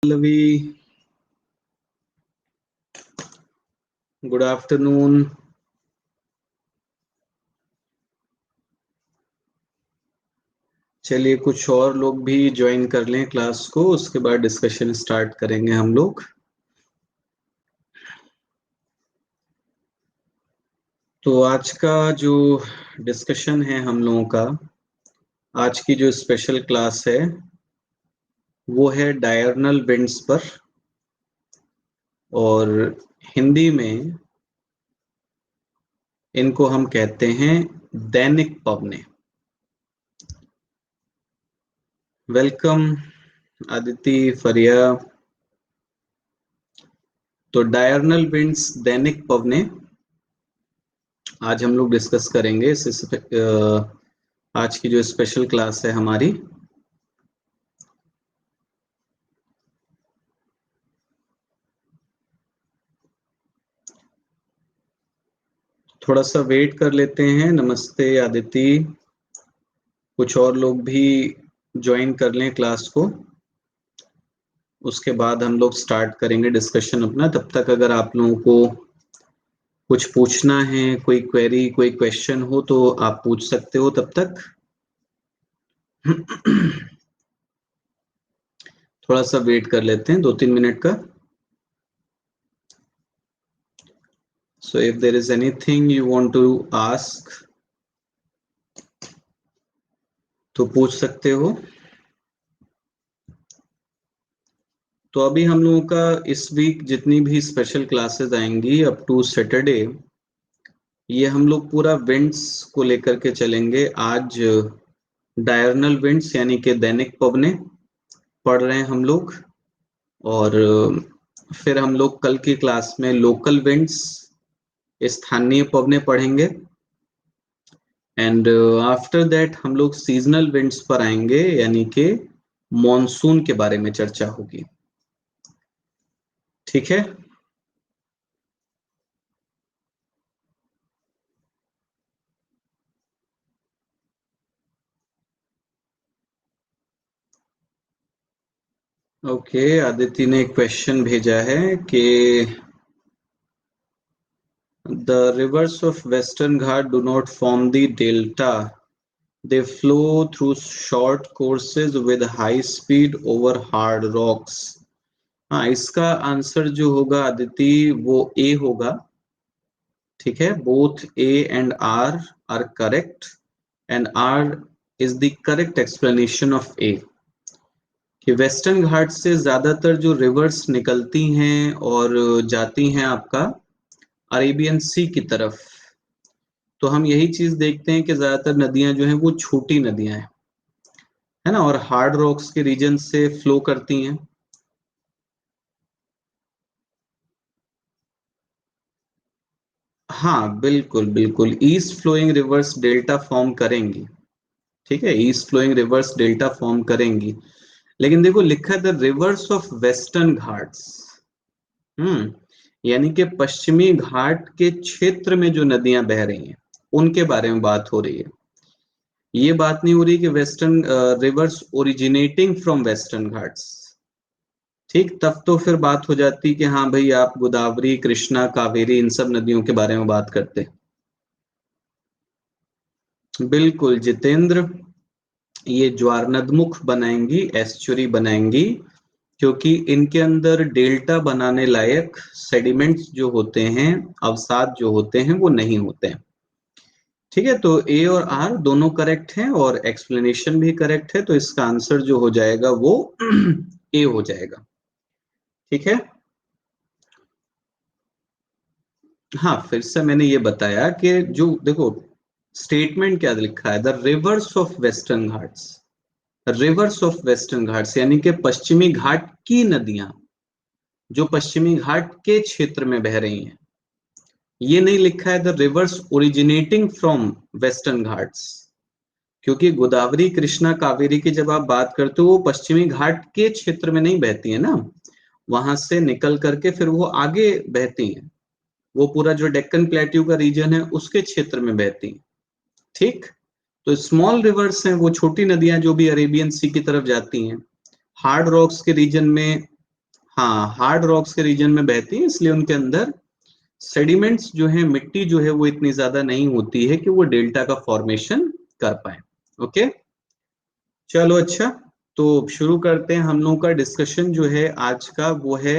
Pallavi, good afternoon. चलिए कुछ और लोग भी ज्वाइन कर लें क्लास को, उसके बाद डिस्कशन स्टार्ट करेंगे हम लोग। तो आज का जो डिस्कशन है हम लोगों का, आज की जो स्पेशल क्लास है वो है डायरनल विंड्स पर, और हिंदी में इनको हम कहते हैं दैनिक पवने। वेलकम आदिति, फरिया। तो डायरनल विंड्स, दैनिक पवने, आज हम लोग डिस्कस करेंगे। आज की जो स्पेशल क्लास है हमारी। थोड़ा सा वेट कर लेते हैं। नमस्ते आदिति, कुछ और लोग भी ज्वाइन कर लें क्लास को, उसके बाद हम लोग स्टार्ट करेंगे डिस्कशन अपना। तब तक अगर आप लोगों को कुछ पूछना है, कोई क्वेरी, कोई क्वेश्चन हो तो आप पूछ सकते हो तब तक। थोड़ा सा वेट कर लेते हैं, 2-3 मिनट का। So if there is anything you want to ask तो पूछ सकते हो। तो अभी हम लोगों का इस वीक जितनी भी स्पेशल क्लासेस आएंगी अप टू सैटरडे, ये हम लोग पूरा विंड्स को लेकर के चलेंगे। आज डायरनल विंड्स यानी कि दैनिक पवने पढ़ रहे हैं हम लोग, और फिर हम लोग कल की क्लास में लोकल विंड्स, स्थानीय पवने पढ़ेंगे। एंड आफ्टर दैट हम लोग सीजनल विंड्स पर आएंगे, यानी कि मॉनसून के बारे में चर्चा होगी। ठीक है। ओके, आदित्य ने एक क्वेश्चन भेजा है कि the rivers of Western Ghat do not form the delta. They flow through short courses with high speed over hard rocks. हाँ, इसका आंसर जो होगा आदिति वो ए होगा। ठीक है, both A and R correct, and R is the correct explanation of A. कि Western घाट से ज्यादातर जो रिवर्स निकलती हैं और जाती हैं आपका अरेबियन सी की तरफ, तो हम यही चीज देखते हैं कि ज्यादातर नदियां जो हैं वो छोटी नदियां हैं, है ना, और हार्ड रॉक्स के रीजन से फ्लो करती हैं। हाँ बिल्कुल बिल्कुल, east flowing rivers delta form करेंगी। ठीक है, east flowing rivers delta form करेंगी, लेकिन देखो लिखा है the rivers of Western Ghats. यानी कि पश्चिमी घाट के क्षेत्र में जो नदियां बह रही हैं उनके बारे में बात हो रही है। ये बात नहीं हो रही कि western rivers originating from western Ghats. ठीक, तब तो फिर बात हो जाती कि हाँ भाई आप गोदावरी, कृष्णा, कावेरी, इन सब नदियों के बारे में बात करते। बिल्कुल जितेंद्र, ये ज्वारनदमुख बनाएंगी, एस्चुरी बनाएंगी, क्योंकि इनके अंदर डेल्टा बनाने लायक सेडिमेंट्स जो होते हैं, अवसाद जो होते हैं, वो नहीं होते हैं। ठीक है, तो ए और आर दोनों करेक्ट हैं और एक्सप्लेनेशन भी करेक्ट है, तो इसका आंसर जो हो जाएगा वो ए हो जाएगा। ठीक है। हाँ, फिर से मैंने ये बताया कि जो देखो स्टेटमेंट क्या लिखा है, the rivers of Western Ghats. Reverse of Western Ghats यानी कि पश्चिमी घाट की नदियां जो पश्चिमी घाट के क्षेत्र में बह रही हैं। ये नहीं लिखा है the reverse originating from western Ghats, क्योंकि गोदावरी, कृष्णा, कावेरी की जब आप बात करते हो वो पश्चिमी घाट के क्षेत्र में नहीं बहती है ना, वहां से निकल करके फिर वो आगे बहती हैं, वो पूरा जो डेक्कन प्लेट्यू का रीजन है उसके क्षेत्र में बहती हैं। ठीक, तो स्मॉल रिवर्स हैं वो छोटी नदियां जो भी अरेबियन सी की तरफ जाती हैं, हार्ड रॉक्स के रीजन में हाँ, हार्ड रॉक्स के रीजन में बहती है, इसलिए उनके अंदर सेडिमेंट्स जो है, मिट्टी जो है वो इतनी ज्यादा नहीं होती है कि वो डेल्टा का फॉर्मेशन कर पाए। ओके, चलो अच्छा, तो शुरू करते हैं। हम लोगों का डिस्कशन जो है आज का वो है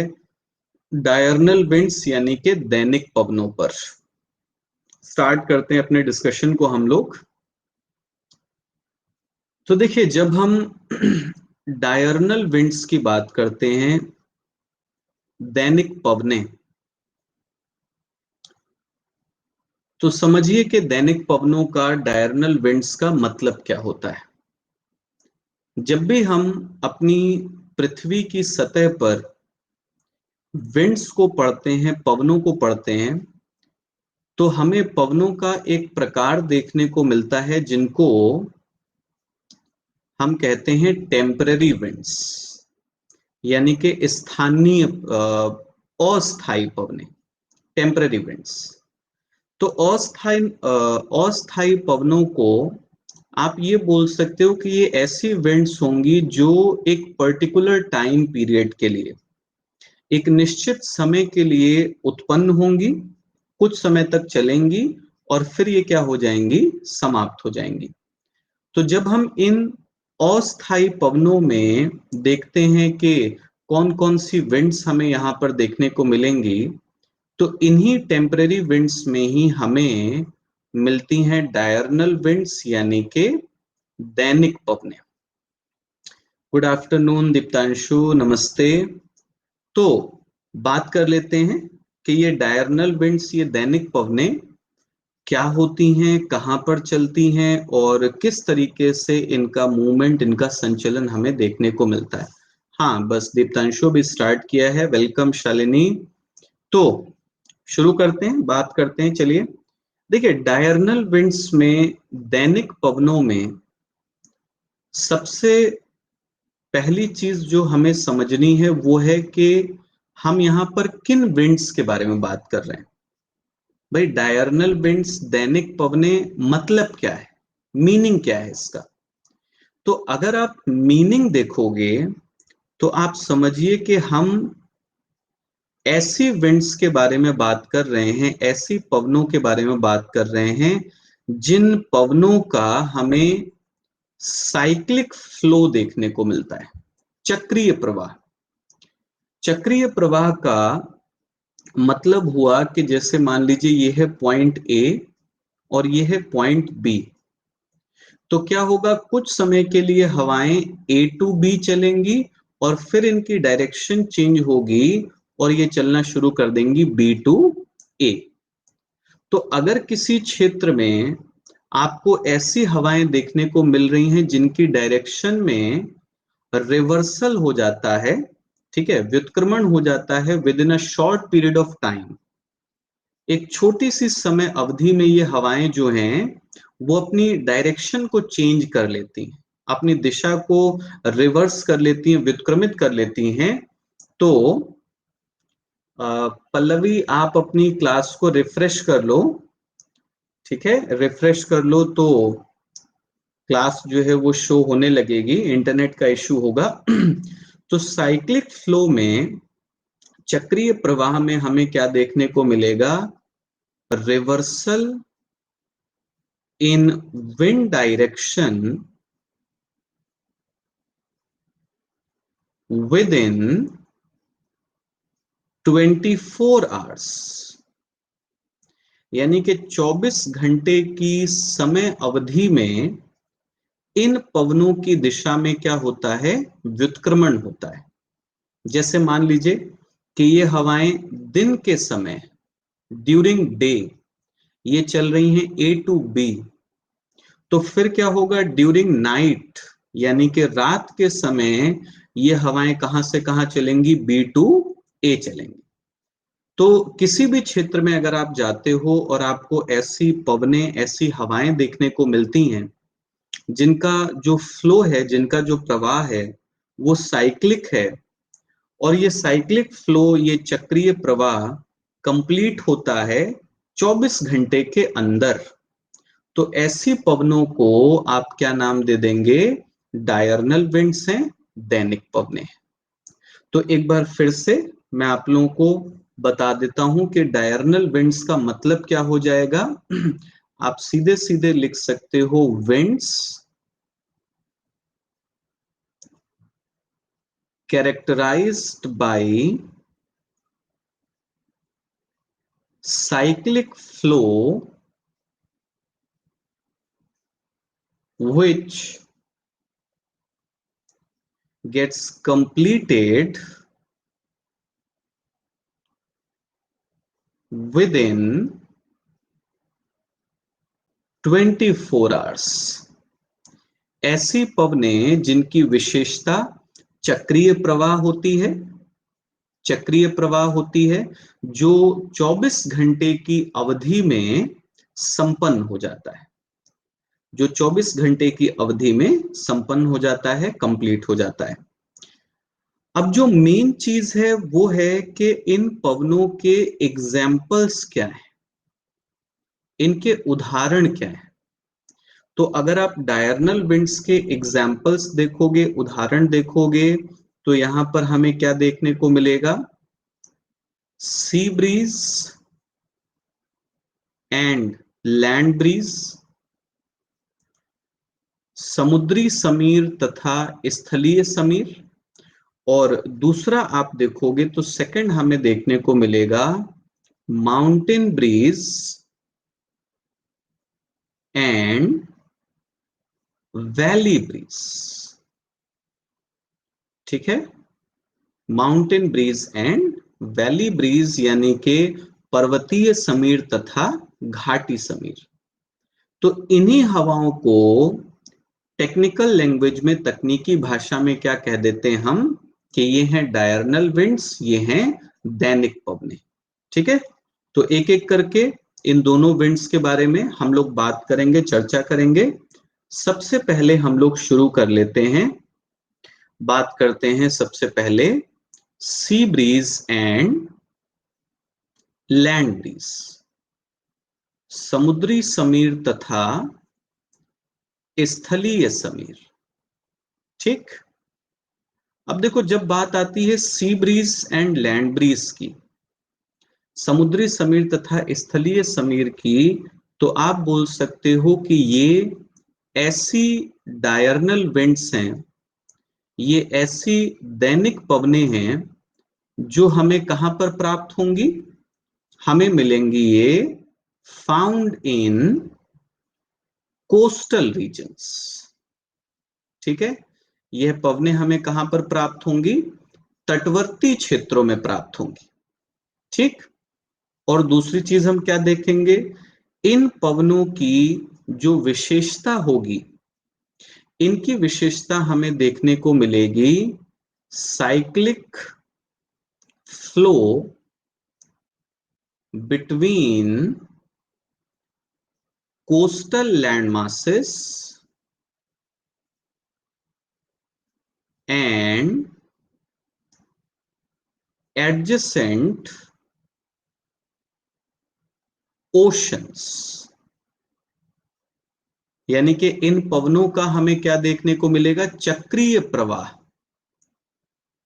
डायरनल विंड्स यानी कि दैनिक पवनों पर। स्टार्ट करते हैं अपने डिस्कशन को हम लोग। तो देखिए, जब हम डायरनल विंड्स की बात करते हैं, दैनिक पवने, तो समझिए कि दैनिक पवनों का, डायरनल विंड्स का मतलब क्या होता है। जब भी हम अपनी पृथ्वी की सतह पर विंड्स को पढ़ते हैं, पवनों को पढ़ते हैं, तो हमें पवनों का एक प्रकार देखने को मिलता है जिनको हम कहते हैं टेम्पररी विंड्स, यानी कि स्थानीय अस्थायी पवने, टेम्पररी विंड्स। तो अस्थायी पवनों को आप ये बोल सकते हो कि ये ऐसी विंड्स होंगी जो एक पर्टिकुलर टाइम पीरियड के लिए, एक निश्चित समय के लिए उत्पन्न होंगी, कुछ समय तक चलेंगी और फिर ये क्या हो जाएंगी, समाप्त हो जाएंगी। तो जब हम इन अस्थायी पवनों में देखते हैं कि कौन कौन सी विंड्स हमें यहाँ पर देखने को मिलेंगी, तो इन्हीं टेम्पररी विंड्स में ही हमें मिलती हैं डायरनल विंड्स यानी कि दैनिक पवने। गुड आफ्टरनून दीप्तांशु, नमस्ते। तो बात कर लेते हैं कि ये डायरनल विंड्स, ये दैनिक पवने क्या होती हैं, कहां पर चलती हैं और किस तरीके से इनका मूवमेंट, इनका संचलन हमें देखने को मिलता है। हाँ, बस दीप्तांशु भी स्टार्ट किया है, वेलकम शालिनी। तो शुरू करते हैं, बात करते हैं। चलिए देखिए, डायरनल विंड्स में, दैनिक पवनों में सबसे पहली चीज जो हमें समझनी है वो है कि हम यहाँ पर किन विंड्स के बारे में बात कर रहे हैं। भाई, डायरनल विंड्स, दैनिक पवने, मतलब क्या है, मीनिंग क्या है इसका। तो अगर आप मीनिंग देखोगे तो आप समझिए कि हम ऐसी विंड्स के बारे में बात कर रहे हैं, ऐसी पवनों के बारे में बात कर रहे हैं जिन पवनों का हमें साइक्लिक फ्लो देखने को मिलता है, चक्रीय प्रवाह। चक्रीय प्रवाह का मतलब हुआ कि जैसे मान लीजिए ये है पॉइंट ए और ये है पॉइंट बी, तो क्या होगा, कुछ समय के लिए हवाएं ए टू बी चलेंगी और फिर इनकी डायरेक्शन चेंज होगी और ये चलना शुरू कर देंगी बी टू ए। तो अगर किसी क्षेत्र में आपको ऐसी हवाएं देखने को मिल रही हैं जिनकी डायरेक्शन में रिवर्सल हो जाता है, ठीक है, व्युत्क्रमण हो जाता है with in a short period of time, एक छोटी सी समय अवधि में ये हवाएं जो हैं वो अपनी डायरेक्शन को चेंज कर लेती हैं, अपनी दिशा को रिवर्स कर लेती हैं, व्युत्क्रमित कर लेती हैं। तो पल्लवी, आप अपनी क्लास को रिफ्रेश कर लो, ठीक है, रिफ्रेश कर लो तो क्लास जो है वो शो होने लगेगी, इंटरनेट का इश्यू होगा। तो साइक्लिक फ्लो में, चक्रीय प्रवाह में हमें क्या देखने को मिलेगा, reversal in wind direction within 24 hours, यानी कि 24 घंटे की समय अवधि में इन पवनों की दिशा में क्या होता है, व्युत्क्रमण होता है। जैसे मान लीजिए कि ये हवाएं दिन के समय, ड्यूरिंग डे, ये चल रही हैं ए टू बी, तो फिर क्या होगा, ड्यूरिंग नाइट यानी कि रात के समय ये हवाएं कहां से कहां चलेंगी, बी टू ए चलेंगी। तो किसी भी क्षेत्र में अगर आप जाते हो और आपको ऐसी पवनें, ऐसी हवाएं देखने को मिलती हैं जिनका जो फ्लो है, जिनका जो प्रवाह है वो साइक्लिक है, और ये साइक्लिक फ्लो, ये चक्रीय प्रवाह कंप्लीट होता है 24 घंटे के अंदर, तो ऐसी पवनों को आप क्या नाम दे देंगे, डायरनल विंड्स हैं, दैनिक पवने। तो एक बार फिर से मैं आप लोगों को बता देता हूं कि डायरनल विंड्स का मतलब क्या हो जाएगा। आप सीधे सीधे लिख सकते हो winds characterized by cyclic flow which gets completed within 24 hours। ऐसी पवनें जिनकी विशेषता चक्रीय प्रवाह होती है, चक्रीय प्रवाह होती है, जो 24 घंटे की अवधि में संपन्न हो जाता है, जो 24 घंटे की अवधि में संपन्न हो जाता है, कंप्लीट हो जाता है। अब जो मेन चीज है वो है कि इन पवनों के एग्जाम्पल्स क्या है, इनके उदाहरण क्या है। तो अगर आप डायरनल विंड्स के एग्जाम्पल्स देखोगे, उदाहरण देखोगे, तो यहां पर हमें क्या देखने को मिलेगा, sea breeze and land breeze, समुद्री समीर तथा स्थलीय समीर। और दूसरा आप देखोगे तो सेकंड हमें देखने को मिलेगा mountain breeze and valley breeze. ठीक है, mountain breeze and valley breeze यानी कि पर्वतीय समीर तथा घाटी समीर। तो इन्हीं हवाओं को टेक्निकल लैंग्वेज में, तकनीकी भाषा में क्या कह देते हैं हम, कि ये हैं डायरनल विंड्स, ये हैं दैनिक पवनें। ठीक है, तो एक एक करके इन दोनों विंड्स के बारे में हम लोग बात करेंगे, चर्चा करेंगे। सबसे पहले हम लोग शुरू कर लेते हैं, बात करते हैं सबसे पहले sea breeze and land breeze, समुद्री समीर तथा स्थलीय समीर। ठीक, अब देखो जब बात आती है sea breeze and land breeze की, समुद्री समीर तथा स्थलीय समीर की, तो आप बोल सकते हो कि ये ऐसी डायरनल विंड्स हैं, ये ऐसी दैनिक पवनें हैं जो हमें कहां पर प्राप्त होंगी, हमें मिलेंगी ये फाउंड इन कोस्टल रीजन्स। ठीक है, यह पवनें हमें कहां पर प्राप्त होंगी, तटवर्ती क्षेत्रों में प्राप्त होंगी। ठीक, और दूसरी चीज हम क्या देखेंगे, इन पवनों की जो विशेषता होगी, इनकी विशेषता हमें देखने को मिलेगी cyclic flow between coastal land masses and adjacent oceans। यानी कि इन पवनों का हमें क्या देखने को मिलेगा, चक्रीय प्रवाह।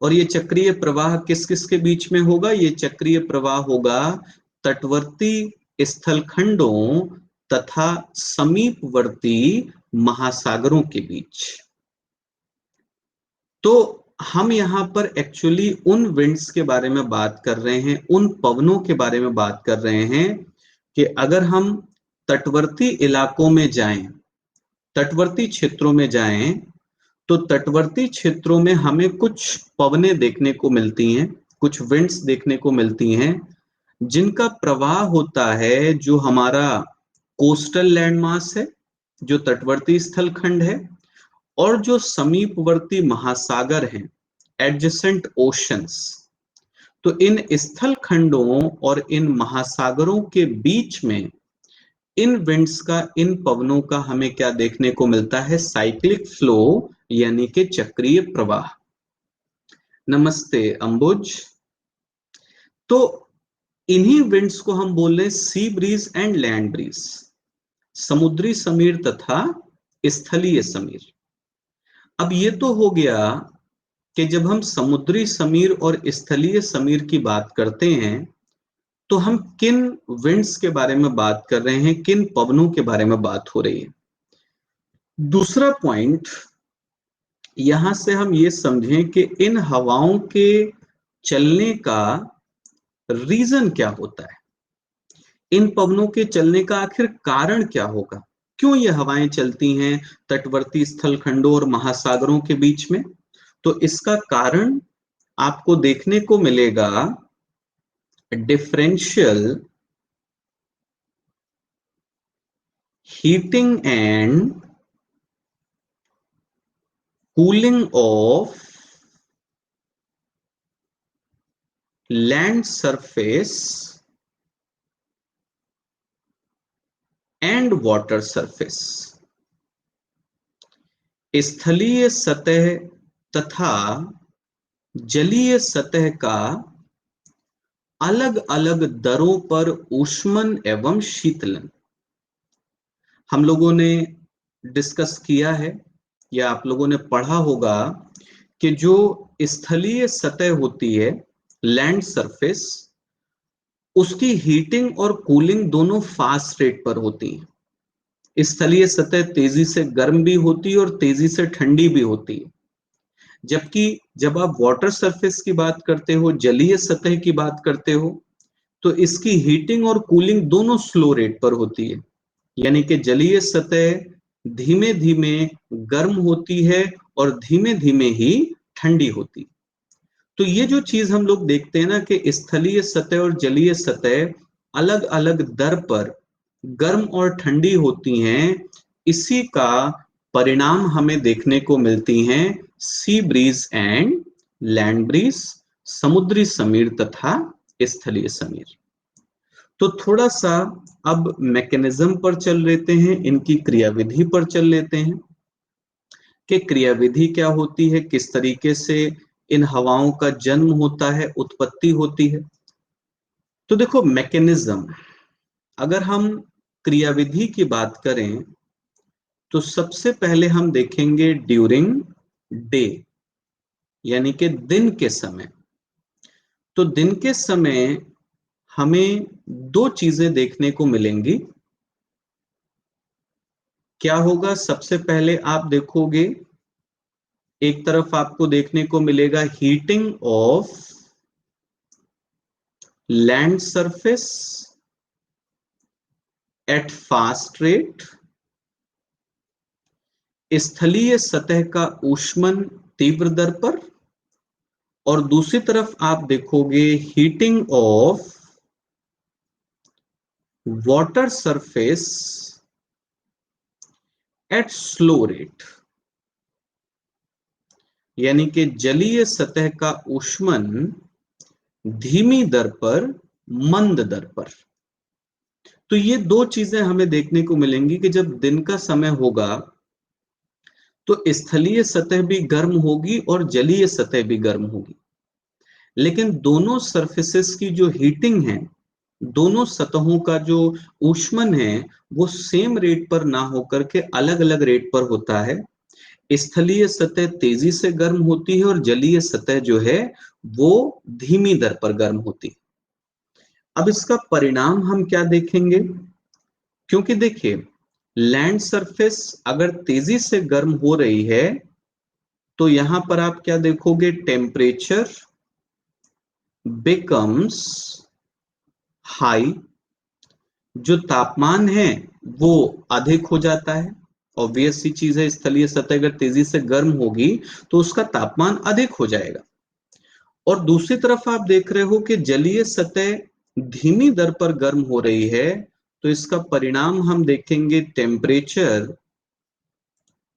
और ये चक्रीय प्रवाह किस किस के बीच में होगा, ये चक्रीय प्रवाह होगा तटवर्ती स्थलखंडों तथा समीपवर्ती महासागरों के बीच। तो हम यहां पर एक्चुअली उन विंड्स के बारे में बात कर रहे हैं, उन पवनों के बारे में बात कर रहे हैं कि अगर हम तटवर्ती इलाकों में जाएं, तटवर्ती क्षेत्रों में जाएं, तो तटवर्ती क्षेत्रों में हमें कुछ पवनें देखने को मिलती हैं, कुछ विंड्स देखने को मिलती हैं, जिनका प्रवाह होता है जो हमारा कोस्टल लैंडमास है, जो तटवर्ती स्थल खंड है, और जो समीपवर्ती महासागर हैं, एडजेसेंट ओशंस। तो इन स्थल खंडों और इन महासागरों के बीच में इन विंड्स का, इन पवनों का हमें क्या देखने को मिलता है, साइक्लिक फ्लो यानी कि चक्रीय प्रवाह। नमस्ते अंबुज। तो इन्हीं विंड्स को हम बोल रहे हैं sea breeze and land breeze, समुद्री समीर तथा स्थलीय समीर। अब ये तो हो गया कि जब हम समुद्री समीर और स्थलीय समीर की बात करते हैं तो हम किन विंड्स के बारे में बात कर रहे हैं, किन पवनों के बारे में बात हो रही है। दूसरा पॉइंट, यहां से हम ये समझें कि इन हवाओं के चलने का रीजन क्या होता है, इन पवनों के चलने का आखिर कारण क्या होगा, क्यों ये हवाएं चलती हैं तटवर्ती स्थल खंडों और महासागरों के बीच में। तो इसका कारण आपको देखने को मिलेगा differential heating and cooling of land surface and water surface. स्थलीय सतह तथा जलीय सतह का अलग अलग दरों पर ऊष्मन एवं शीतलन। हम लोगों ने डिस्कस किया है या आप लोगों ने पढ़ा होगा कि जो स्थलीय सतह होती है, लैंड सरफेस, उसकी हीटिंग और कूलिंग दोनों फास्ट रेट पर होती है। स्थलीय सतह तेजी से गर्म भी होती है और तेजी से ठंडी भी होती है, जबकि जब आप वाटर सरफेस की बात करते हो, जलीय सतह की बात करते हो, तो इसकी हीटिंग और कूलिंग दोनों स्लो रेट पर होती है। यानी कि जलीय सतह धीमे धीमे गर्म होती है और धीमे धीमे ही ठंडी होती है। तो ये जो चीज हम लोग देखते हैं ना कि स्थलीय सतह और जलीय सतह अलग अलग दर पर गर्म और ठंडी होती हैं, इसी का परिणाम हमें देखने को मिलती हैं sea breeze and land breeze, समुद्री समीर तथा स्थलीय समीर। तो थोड़ा सा अब मैकेनिज्म पर चल लेते हैं, इनकी क्रियाविधि पर चल लेते हैं कि क्रियाविधि क्या होती है, किस तरीके से इन हवाओं का जन्म होता है, उत्पत्ति होती है। तो देखो मैकेनिज्म, अगर हम क्रियाविधि की बात करें तो सबसे पहले हम देखेंगे ड्यूरिंग डे, यानी कि दिन के समय। तो दिन के समय हमें दो चीजें देखने को मिलेंगी। क्या होगा, सबसे पहले आप देखोगे एक तरफ आपको देखने को मिलेगा heating of land surface at fast rate, स्थलीय सतह का ऊष्मन तीव्र दर पर, और दूसरी तरफ आप देखोगे heating of water surface at slow rate, यानी कि जलीय सतह का ऊष्मन धीमी दर पर, मंद दर पर। तो ये दो चीजें हमें देखने को मिलेंगी कि जब दिन का समय होगा तो स्थलीय सतह भी गर्म होगी और जलीय सतह भी गर्म होगी, लेकिन दोनों सरफेसेस की जो हीटिंग है, दोनों सतहों का जो ऊष्मन है, वो सेम रेट पर ना होकर के अलग अलग रेट पर होता है। स्थलीय सतह तेजी से गर्म होती है और जलीय सतह जो है वो धीमी दर पर गर्म होती है। अब इसका परिणाम हम क्या देखेंगे, क्योंकि देखिए लैंड सरफेस अगर तेजी से गर्म हो रही है तो यहां पर आप क्या देखोगे, टेम्परेचर बिकम्स हाई, जो तापमान है वो अधिक हो जाता है। ऑब्वियस सी चीज है, स्थलीय सतह अगर तेजी से गर्म होगी तो उसका तापमान अधिक हो जाएगा। और दूसरी तरफ आप देख रहे हो कि जलीय सतह धीमी दर पर गर्म हो रही है, तो इसका परिणाम हम देखेंगे टेम्परेचर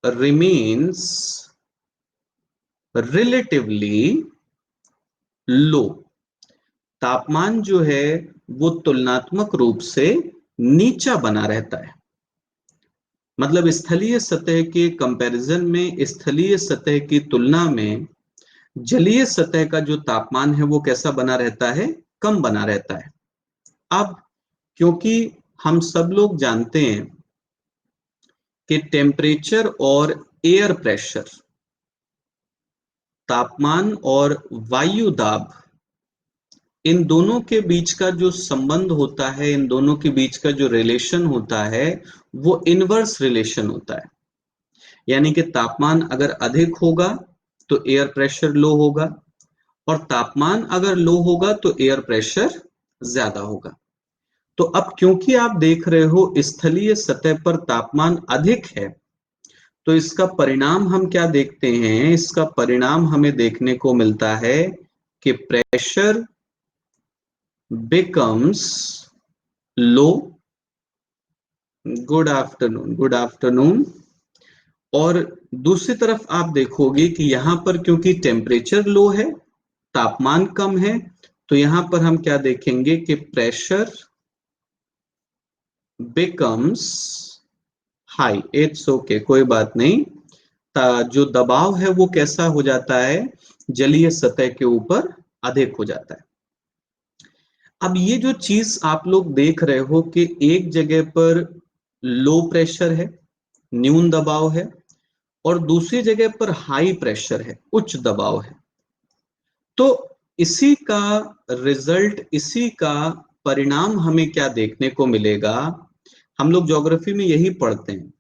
रिमेन्स रिलेटिवली लो, तापमान जो है वो तुलनात्मक रूप से नीचा बना रहता है। मतलब स्थलीय सतह के कंपैरिजन में, स्थलीय सतह की तुलना में जलीय सतह का जो तापमान है वो कैसा बना रहता है, कम बना रहता है। अब क्योंकि हम सब लोग जानते हैं कि टेम्परेचर और एयर प्रेशर तापमान और वायु दाब, इन दोनों के बीच का जो संबंध होता है, इन दोनों के बीच का जो रिलेशन होता है, वो इनवर्स रिलेशन होता है। यानी कि तापमान अगर अधिक होगा तो एयर प्रेशर लो होगा, और तापमान अगर लो होगा तो एयर प्रेशर ज्यादा होगा। तो अब क्योंकि आप देख रहे हो स्थलीय सतह पर तापमान अधिक है, तो इसका परिणाम हम क्या देखते हैं? इसका परिणाम हमें देखने को मिलता है कि pressure becomes low. Good afternoon, good afternoon. और दूसरी तरफ आप देखोगे कि यहां पर क्योंकि टेम्परेचर लो है, तापमान कम है, तो यहां पर हम क्या देखेंगे कि pressure becomes high. It's okay, कोई बात नहीं। जो दबाव है वो कैसा हो जाता है? जलीय सतह के ऊपर अधिक हो जाता है। अब ये जो चीज आप लोग देख रहे हो कि एक जगह पर लो प्रेशर है, न्यून दबाव है, और दूसरी जगह पर हाई प्रेशर है, उच्च दबाव है, तो इसी का रिजल्ट, इसी का परिणाम हमें क्या देखने को मिलेगा? हम लोग ज्योग्राफी में यही पढ़ते हैं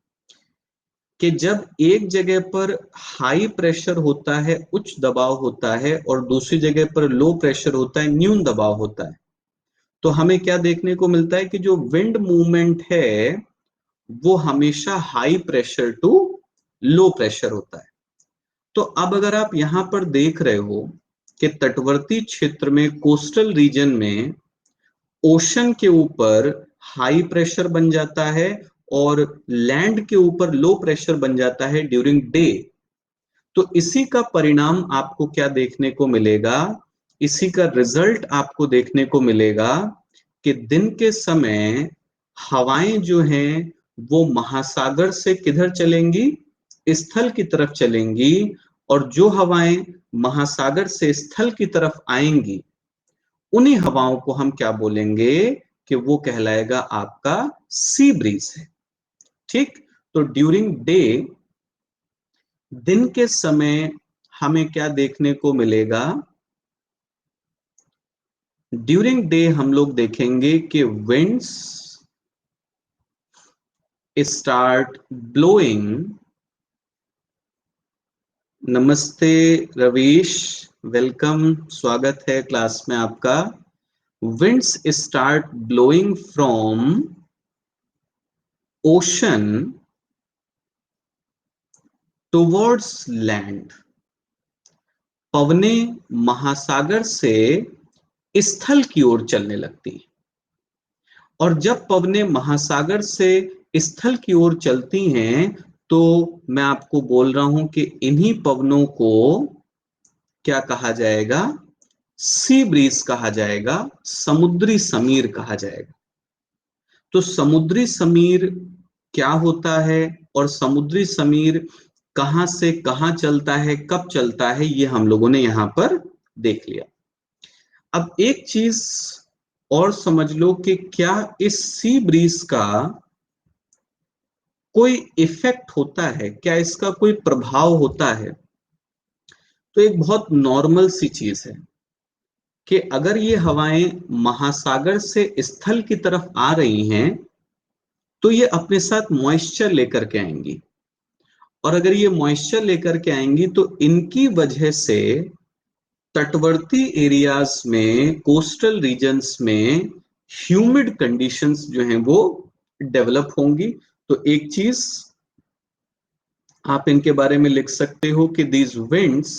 कि जब एक जगह पर हाई प्रेशर होता है, उच्च दबाव होता है, और दूसरी जगह पर लो प्रेशर होता है, न्यून दबाव होता है, तो हमें क्या देखने को मिलता है कि जो विंड मूवमेंट है वो हमेशा high pressure to low pressure होता है। तो अब अगर आप यहां पर देख रहे हो कि तटवर्ती क्षेत्र में, कोस्टल रीजन में, ओशन के ऊपर हाई प्रेशर बन जाता है और लैंड के ऊपर लो प्रेशर बन जाता है ड्यूरिंग डे। तो इसी का परिणाम आपको क्या देखने को मिलेगा? इसी का रिजल्ट आपको देखने को मिलेगा कि दिन के समय हवाएं जो हैं वो महासागर से किधर चलेंगी? स्थल की तरफ चलेंगी। और जो हवाएं महासागर से स्थल की तरफ आएंगी, उन्हीं हवाओं को हम क्या बोलेंगे? कि वो कहलाएगा आपका सी ब्रीज है। ठीक। तो ड्यूरिंग डे, दिन के समय हमें क्या देखने को मिलेगा? ड्यूरिंग डे हम लोग देखेंगे कि विंड्स स्टार्ट ब्लोइंग। नमस्ते रवीश, वेलकम, स्वागत है क्लास में आपका। Winds start blowing from ocean towards land. पवनें महासागर से स्थल की ओर चलने लगती हैं। और जब पवनें महासागर से स्थल की ओर चलती हैं, तो मैं आपको बोल रहा हूं कि इन्हीं पवनों को क्या कहा जाएगा? सी ब्रीज कहा जाएगा, समुद्री समीर कहा जाएगा। तो समुद्री समीर क्या होता है, और समुद्री समीर कहां से कहां चलता है, कब चलता है, ये हम लोगों ने यहां पर देख लिया। अब एक चीज और समझ लो कि क्या इस सी ब्रीज का कोई इफेक्ट होता है, क्या इसका कोई प्रभाव होता है? तो एक बहुत नॉर्मल सी चीज है कि अगर ये हवाएं महासागर से स्थल की तरफ आ रही हैं, तो ये अपने साथ मॉइस्चर लेकर के आएंगी। और अगर ये मॉइस्चर लेकर के आएंगी तो इनकी वजह से तटवर्ती एरियाज में, कोस्टल रीजन्स में ह्यूमिड कंडीशंस जो हैं वो डेवलप होंगी। तो एक चीज आप इनके बारे में लिख सकते हो कि these winds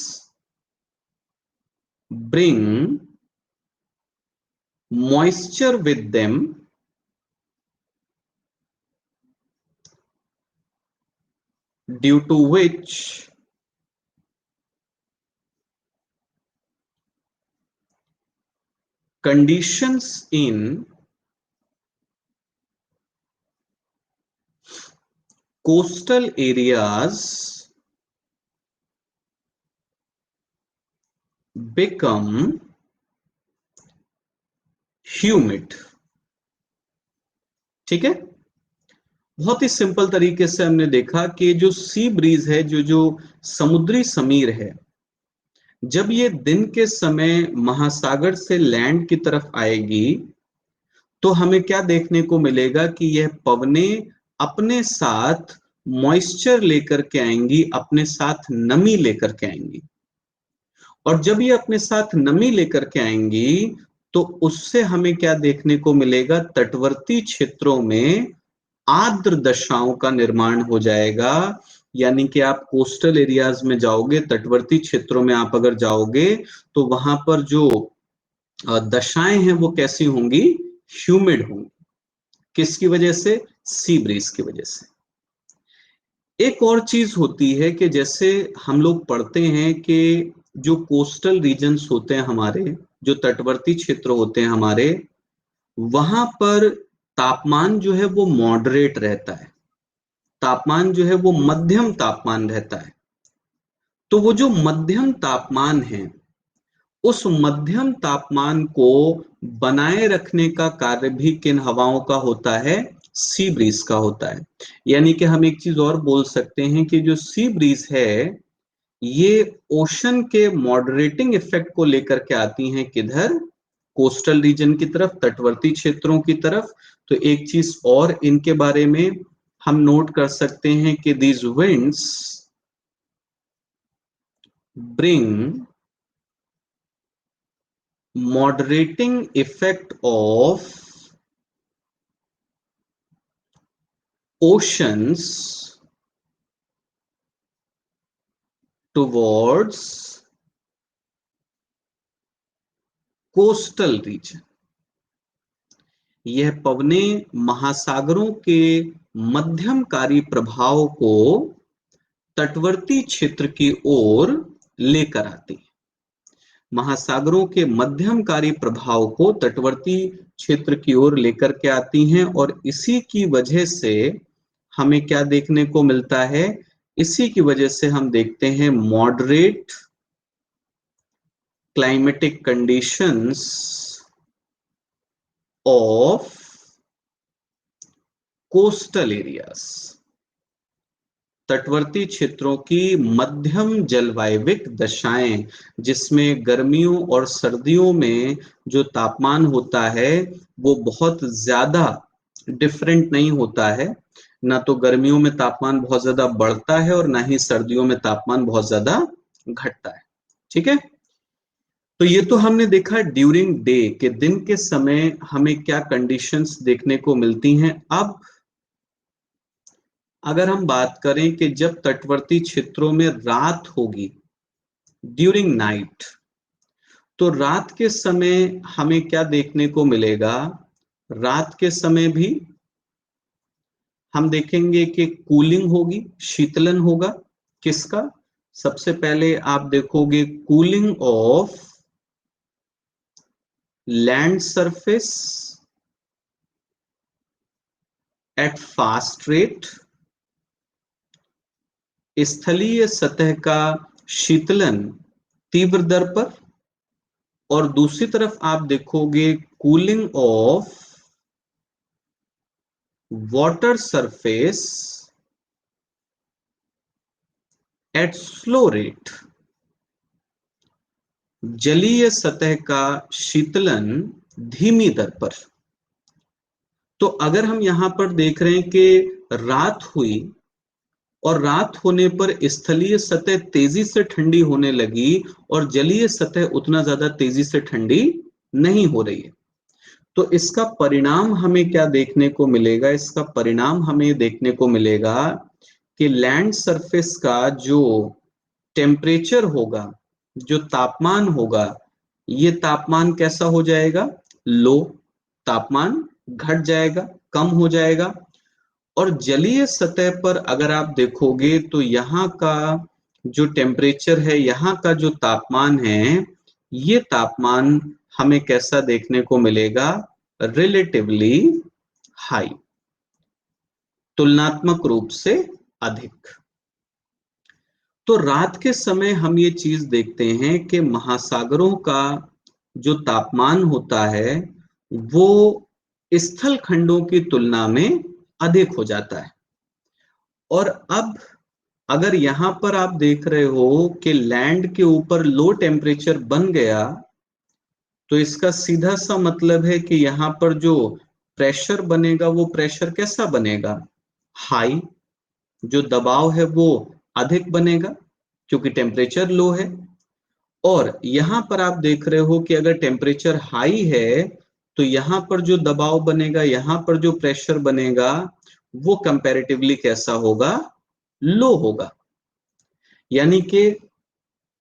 bring moisture with them, due to which conditions in coastal areas become humid। ठीक है। बहुत ही सिंपल तरीके से हमने देखा कि जो सी ब्रीज है, जो जो समुद्री समीर है, जब ये दिन के समय महासागर से लैंड की तरफ आएगी तो हमें क्या देखने को मिलेगा कि यह पवनें अपने साथ मॉइस्चर लेकर के आएंगी, अपने साथ नमी लेकर के आएंगी। और जब ये अपने साथ नमी लेकर के आएंगी तो उससे हमें क्या देखने को मिलेगा, तटवर्ती क्षेत्रों में आर्द्र दशाओं का निर्माण हो जाएगा। यानी कि आप कोस्टल एरियाज में जाओगे, तटवर्ती क्षेत्रों में आप अगर जाओगे तो वहां पर जो दशाएं हैं वो कैसी होंगी, ह्यूमिड होंगी। किसकी वजह से, सी ब्रीज की वजह से। एक और चीज होती है कि जैसे हम लोग पढ़ते हैं कि जो कोस्टल रीजन्स होते हैं हमारे, जो तटवर्ती क्षेत्र होते हैं हमारे, वहां पर तापमान जो है वो मॉडरेट रहता है, तापमान जो है वो मध्यम तापमान रहता है। तो वो जो मध्यम तापमान है, उस मध्यम तापमान को बनाए रखने का कार्य भी किन हवाओं का होता है, सी ब्रीज का होता है। यानी कि हम एक चीज और बोल सकते हैं कि जो सी ब्रीज है ये ओशन के मॉडरेटिंग इफेक्ट को लेकर के आती हैं, किधर, कोस्टल रीजन की तरफ, तटवर्ती क्षेत्रों की तरफ। तो एक चीज और इनके बारे में हम नोट कर सकते हैं कि these winds bring moderating effect of oceans towards coastal region। यह पवनें महासागरों के मध्यमकारी प्रभाव को तटवर्ती क्षेत्र की ओर लेकर आती है। महासागरों के मध्यमकारी प्रभाव को तटवर्ती क्षेत्र की ओर लेकर के आती हैं, और इसी की वजह से हमें क्या देखने को मिलता है, इसी की वजह से हम देखते हैं moderate climatic conditions of coastal areas. तटवर्ती क्षेत्रों की मध्यम जलवायविक दशाएं, जिसमें गर्मियों और सर्दियों में जो तापमान होता है वो बहुत ज्यादा डिफरेंट नहीं होता है। ना तो गर्मियों में तापमान बहुत ज्यादा बढ़ता है और ना ही सर्दियों में तापमान बहुत ज्यादा घटता है। ठीक है, तो ये तो हमने देखा ड्यूरिंग डे, के दिन के समय हमें क्या कंडीशंस देखने को मिलती हैं। अब अगर हम बात करें कि जब तटवर्ती क्षेत्रों में रात होगी, ड्यूरिंग नाइट, तो रात के समय हमें क्या देखने को मिलेगा, रात के समय भी हम देखेंगे कि कूलिंग होगी, शीतलन होगा। किसका, सबसे पहले आप देखोगे cooling of land surface at fast rate, स्थलीय सतह का शीतलन तीव्र दर पर। और दूसरी तरफ आप देखोगे cooling of water surface at slow rate, जलीय सतह का शीतलन धीमी दर पर। तो अगर हम यहां पर देख रहे हैं कि रात हुई और रात होने पर स्थलीय सतह तेजी से ठंडी होने लगी और जलीय सतह उतना ज्यादा तेजी से ठंडी नहीं हो रही है, तो इसका परिणाम हमें क्या देखने को मिलेगा, इसका परिणाम हमें देखने को मिलेगा कि लैंड सरफेस का जो टेम्परेचर होगा, जो तापमान होगा, ये तापमान कैसा हो जाएगा, लो, तापमान घट जाएगा, कम हो जाएगा। और जलीय सतह पर अगर आप देखोगे तो यहाँ का जो टेम्परेचर है, यहाँ का जो तापमान है, ये तापमान हमें कैसा देखने को मिलेगा, रिलेटिवली हाई, तुलनात्मक रूप से अधिक। तो रात के समय हम ये चीज देखते हैं कि महासागरों का जो तापमान होता है वो स्थल खंडों की तुलना में अधिक हो जाता है। और अब अगर यहां पर आप देख रहे हो कि लैंड के ऊपर लो टेम्परेचर बन गया, तो इसका सीधा सा मतलब है कि यहां पर जो प्रेशर बनेगा वो प्रेशर कैसा बनेगा? हाई। जो दबाव है वो अधिक बनेगा, क्योंकि टेम्परेचर लो है। और यहां पर आप देख रहे हो कि अगर टेम्परेचर हाई है तो यहां पर जो दबाव बनेगा, यहां पर जो प्रेशर बनेगा, वो कंपैरेटिवली कैसा होगा? लो होगा। यानी कि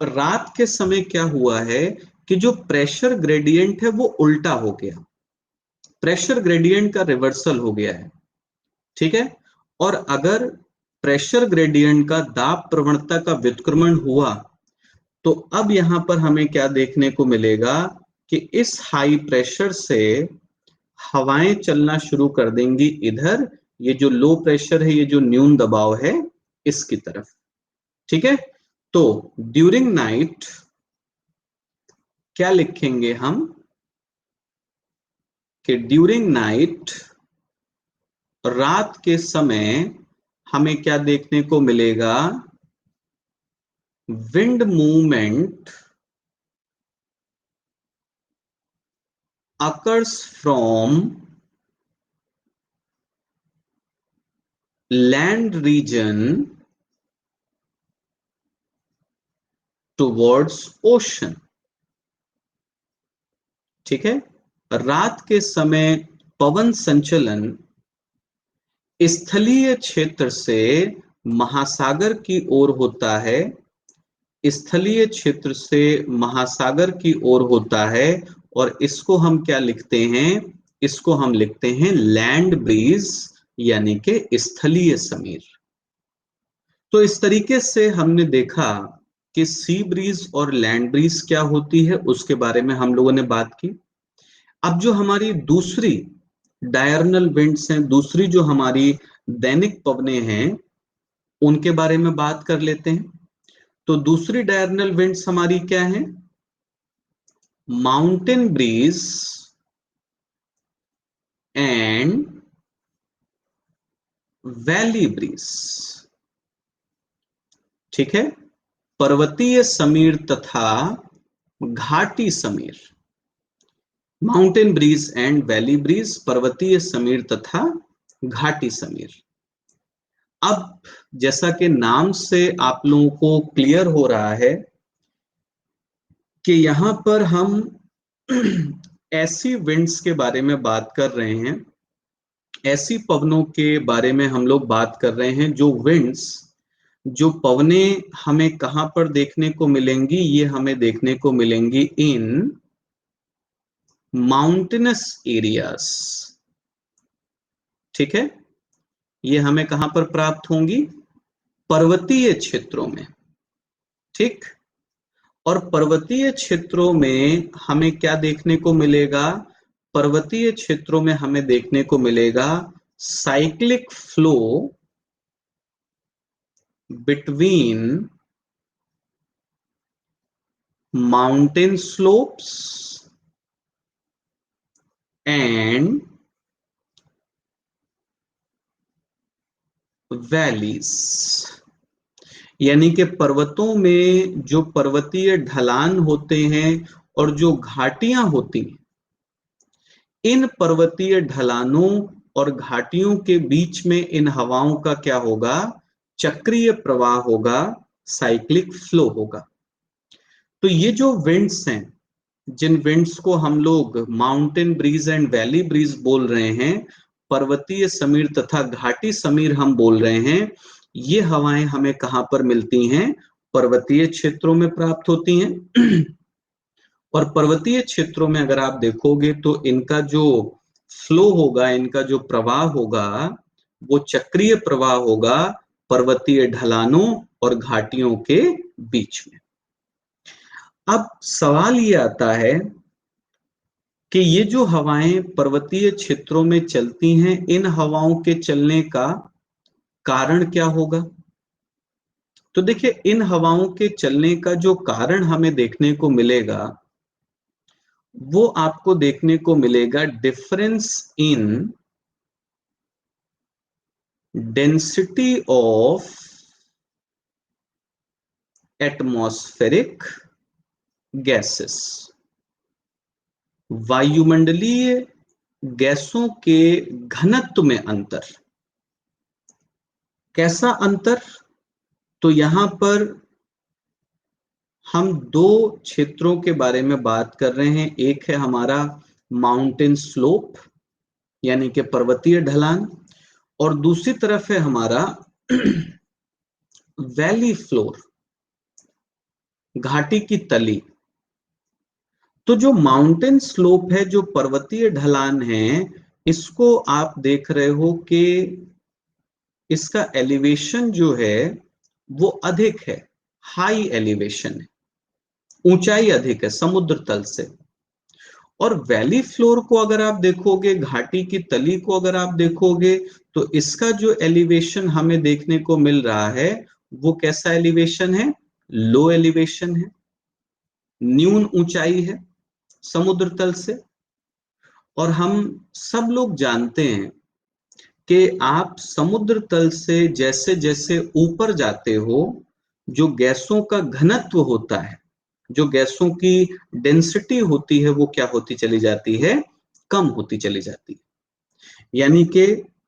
रात के समय क्या हुआ है कि जो प्रेशर ग्रेडियंट है वो उल्टा हो गया, प्रेशर ग्रेडियंट का रिवर्सल हो गया है। ठीक है। और अगर प्रेशर ग्रेडियंट का दाब प्रवणता का व्युत्क्रमण हुआ, तो अब यहां पर हमें क्या देखने को मिलेगा कि इस हाई प्रेशर से हवाएं चलना शुरू कर देंगी इधर, ये जो लो प्रेशर है, ये जो न्यून दबाव है, इसकी तरफ। ठीक है। तो ड्यूरिंग नाइट क्या लिखेंगे हम कि ड्यूरिंग नाइट, रात के समय हमें क्या देखने को मिलेगा? Wind movement occurs from land region towards ocean। ठीक है। रात के समय पवन संचलन स्थलीय क्षेत्र से महासागर की ओर होता है, स्थलीय क्षेत्र से महासागर की ओर होता है। और इसको हम क्या लिखते हैं? इसको हम लिखते हैं लैंड ब्रीज, यानी कि स्थलीय समीर। तो इस तरीके से हमने देखा कि सी ब्रीज और लैंड ब्रीज क्या होती है, उसके बारे में हम लोगों ने बात की। अब जो हमारी दूसरी डायरनल विंड्स हैं, दूसरी जो हमारी दैनिक पवनें हैं, उनके बारे में बात कर लेते हैं। तो दूसरी डायरनल विंड्स हमारी क्या है? Mountain breeze and valley breeze. ठीक है। पर्वतीय समीर तथा घाटी समीर, mountain breeze and valley breeze, पर्वतीय समीर तथा घाटी समीर। अब जैसा कि नाम से आप लोगों को क्लियर हो रहा है कि यहां पर हम ऐसी विंड्स के बारे में बात कर रहे हैं, ऐसी पवनों के बारे में हम लोग बात कर रहे हैं, जो विंड्स, जो पवनें हमें कहां पर देखने को मिलेंगी? ये हमें देखने को मिलेंगी इन माउंटेनस एरियाज। ठीक है। ये हमें कहां पर प्राप्त होंगी? पर्वतीय क्षेत्रों में। ठीक। और पर्वतीय क्षेत्रों में हमें क्या देखने को मिलेगा? पर्वतीय क्षेत्रों में हमें देखने को मिलेगा cyclic flow between mountain slopes and valleys. यानी कि पर्वतों में जो पर्वतीय ढलान होते हैं और जो घाटियां होती हैं, इन पर्वतीय ढलानों और घाटियों के बीच में इन हवाओं का क्या होगा? चक्रीय प्रवाह होगा, साइक्लिक फ्लो होगा। तो ये जो विंड्स हैं, जिन विंड्स को हम लोग mountain breeze and valley breeze बोल रहे हैं, पर्वतीय समीर तथा घाटी समीर हम बोल रहे हैं, ये हवाएं हमें कहां पर मिलती हैं? पर्वतीय क्षेत्रों में प्राप्त होती हैं। और पर्वतीय क्षेत्रों में अगर आप देखोगे तो इनका जो फ्लो होगा, इनका जो प्रवाह होगा, वो चक्रीय प्रवाह होगा पर्वतीय ढलानों और घाटियों के बीच में। अब सवाल ये आता है कि ये जो हवाएं पर्वतीय क्षेत्रों में चलती हैं, इन हवाओं के चलने का कारण क्या होगा? तो देखिए, इन हवाओं के चलने का जो कारण हमें देखने को मिलेगा, वो आपको देखने को मिलेगा difference in density of atmospheric gases, वायुमंडलीय गैसों के घनत्व में अंतर। कैसा अंतर? तो यहां पर हम दो क्षेत्रों के बारे में बात कर रहे हैं। एक है हमारा माउंटेन स्लोप, यानी कि पर्वतीय ढलान, और दूसरी तरफ है हमारा वैली फ्लोर, घाटी की तली। तो जो माउंटेन स्लोप है, जो पर्वतीय ढलान है, इसको आप देख रहे हो कि इसका एलिवेशन जो है वो अधिक है, हाई एलिवेशन है, ऊंचाई अधिक है समुद्र तल से। और वैली फ्लोर को अगर आप देखोगे, घाटी की तली को अगर आप देखोगे, तो इसका जो एलिवेशन हमें देखने को मिल रहा है वो कैसा एलिवेशन है? लो एलिवेशन है, न्यून ऊंचाई है समुद्र तल से। और हम सब लोग जानते हैं कि आप समुद्र तल से जैसे जैसे ऊपर जाते हो, जो गैसों का घनत्व होता है, जो गैसों की डेंसिटी होती है, वो क्या होती चली जाती है? कम होती चली जाती है। यानी कि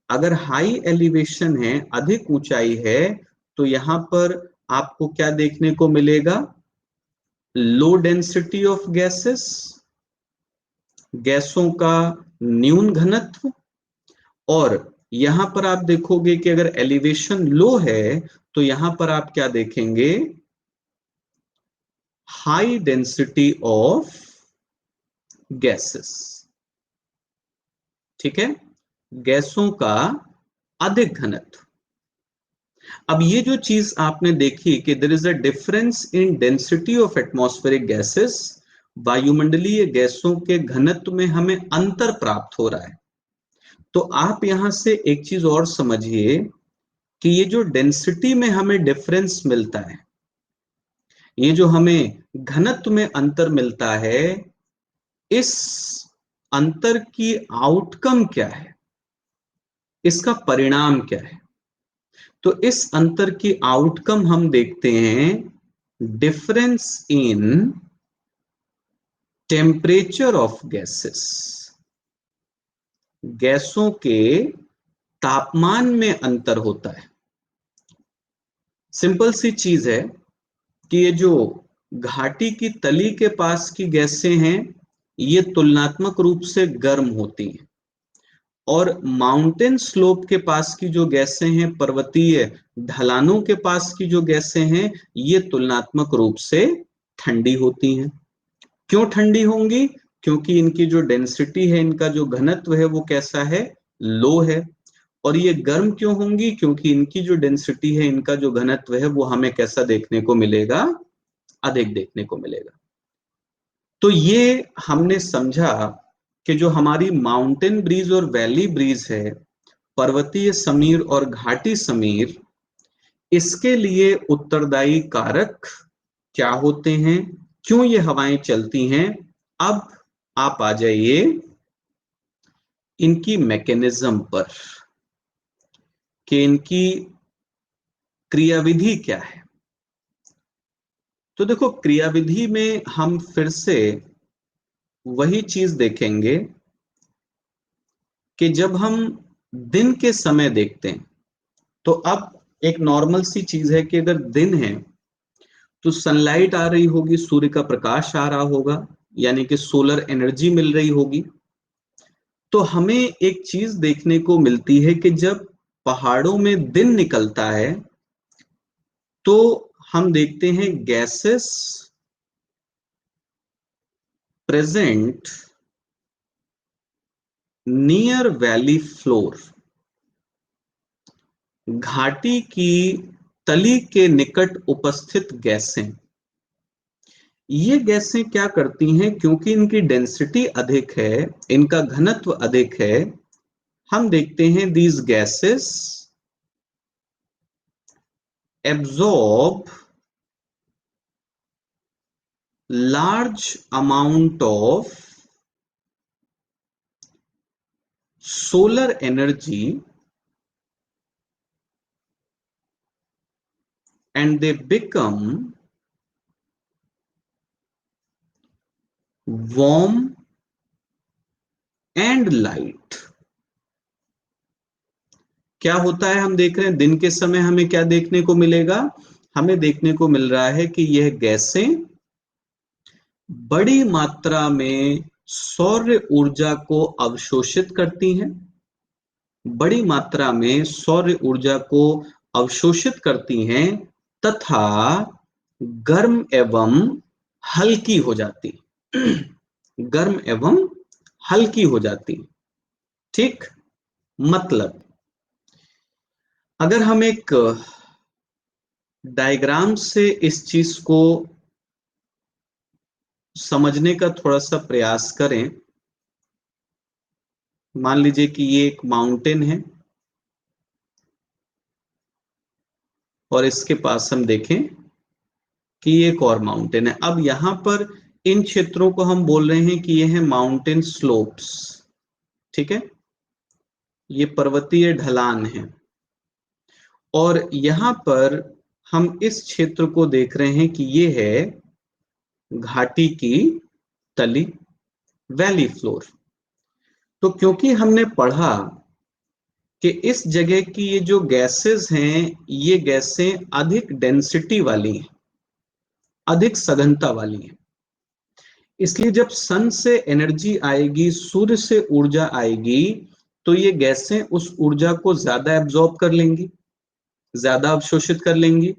अगर हाई एलिवेशन है, अधिक ऊंचाई है, तो यहां पर आपको क्या देखने को मिलेगा? लो डेंसिटी ऑफ गैसेस, गैसों का न्यून घनत्व। और यहां पर आप देखोगे कि अगर एलिवेशन लो है, तो यहां पर आप क्या देखेंगे? High density of gases. ठीक है, गैसों का अधिक घनत्व। अब ये जो चीज आपने देखी कि there is a difference in density of atmospheric gases, वायुमंडलीय गैसों के घनत्व में हमें अंतर प्राप्त हो रहा है। तो आप यहां से एक चीज और समझिए कि ये जो डेंसिटी में हमें डिफरेंस मिलता है, ये जो हमें घनत्व में अंतर मिलता है, इस अंतर की आउटकम क्या है, इसका परिणाम क्या है? तो इस अंतर की आउटकम हम देखते हैं, difference in temperature of gases, गैसों के तापमान में अंतर होता है। सिंपल सी चीज है कि ये जो घाटी की तली के पास की गैसें हैं, ये तुलनात्मक रूप से गर्म होती हैं, और माउंटेन स्लोप के पास की जो गैसें हैं, पर्वतीय ढलानों के पास की जो गैसें हैं, ये तुलनात्मक रूप से ठंडी होती हैं। क्यों ठंडी होंगी? क्योंकि इनकी जो डेंसिटी है, इनका जो घनत्व है, वो कैसा है? लो है। और ये गर्म क्यों होंगी? क्योंकि इनकी जो डेंसिटी है, इनका जो घनत्व है, वो हमें कैसा देखने को मिलेगा? अधिक देखने को मिलेगा। तो ये हमने समझा कि जो हमारी माउंटेन ब्रीज और वैली ब्रीज है, पर्वतीय समीर और घाटी समीर, इसके लिए उत्तरदायी कारक क्या होते हैं, क्यों ये हवाएं चलती हैं। अब आप आ जाइए इनकी मैकेनिज्म पर, कि इनकी क्रियाविधि क्या है। तो देखो, क्रियाविधि में हम फिर से वही चीज देखेंगे कि जब हम दिन के समय देखते हैं, तो अब एक नॉर्मल सी चीज है कि अगर दिन है तो सनलाइट आ रही होगी, सूर्य का प्रकाश आ रहा होगा, यानी कि सोलर एनर्जी मिल रही होगी। तो हमें एक चीज देखने को मिलती है कि जब पहाड़ों में दिन निकलता है, तो हम देखते हैं gases present near valley floor, घाटी की तली के निकट उपस्थित गैसें। ये गैसें क्या करती हैं? क्योंकि इनकी डेंसिटी अधिक है, इनका घनत्व अधिक है, हम देखते हैं these gases absorb large amount of solar energy and they become warm and light. क्या होता है, हम देख रहे हैं दिन के समय हमें क्या देखने को मिलेगा, हमें देखने को मिल रहा है कि यह गैसें बड़ी मात्रा में सौर ऊर्जा को अवशोषित करती हैं, बड़ी मात्रा में सौर ऊर्जा को अवशोषित करती हैं तथा गर्म एवं हल्की हो जाती, गर्म एवं हल्की हो जाती। ठीक, मतलब अगर हम एक डायग्राम से इस चीज को समझने का थोड़ा सा प्रयास करें, मान लीजिए कि ये एक माउंटेन है और इसके पास हम देखें कि एक और माउंटेन है। अब यहां पर इन क्षेत्रों को हम बोल रहे हैं कि ये है माउंटेन स्लोप्स। ठीक है, ये पर्वतीय ढलान है और यहां पर हम इस क्षेत्र को देख रहे हैं कि ये है घाटी की तली, वैली फ्लोर। तो क्योंकि हमने पढ़ा कि इस जगह की ये जो गैसेस हैं, ये गैसें अधिक डेंसिटी वाली हैं, अधिक सघनता वाली हैं, इसलिए जब सन से एनर्जी आएगी, सूर्य से ऊर्जा आएगी, तो ये गैसें उस ऊर्जा को ज्यादा एब्जॉर्ब कर लेंगी, ज्यादा अवशोषित कर लेंगी।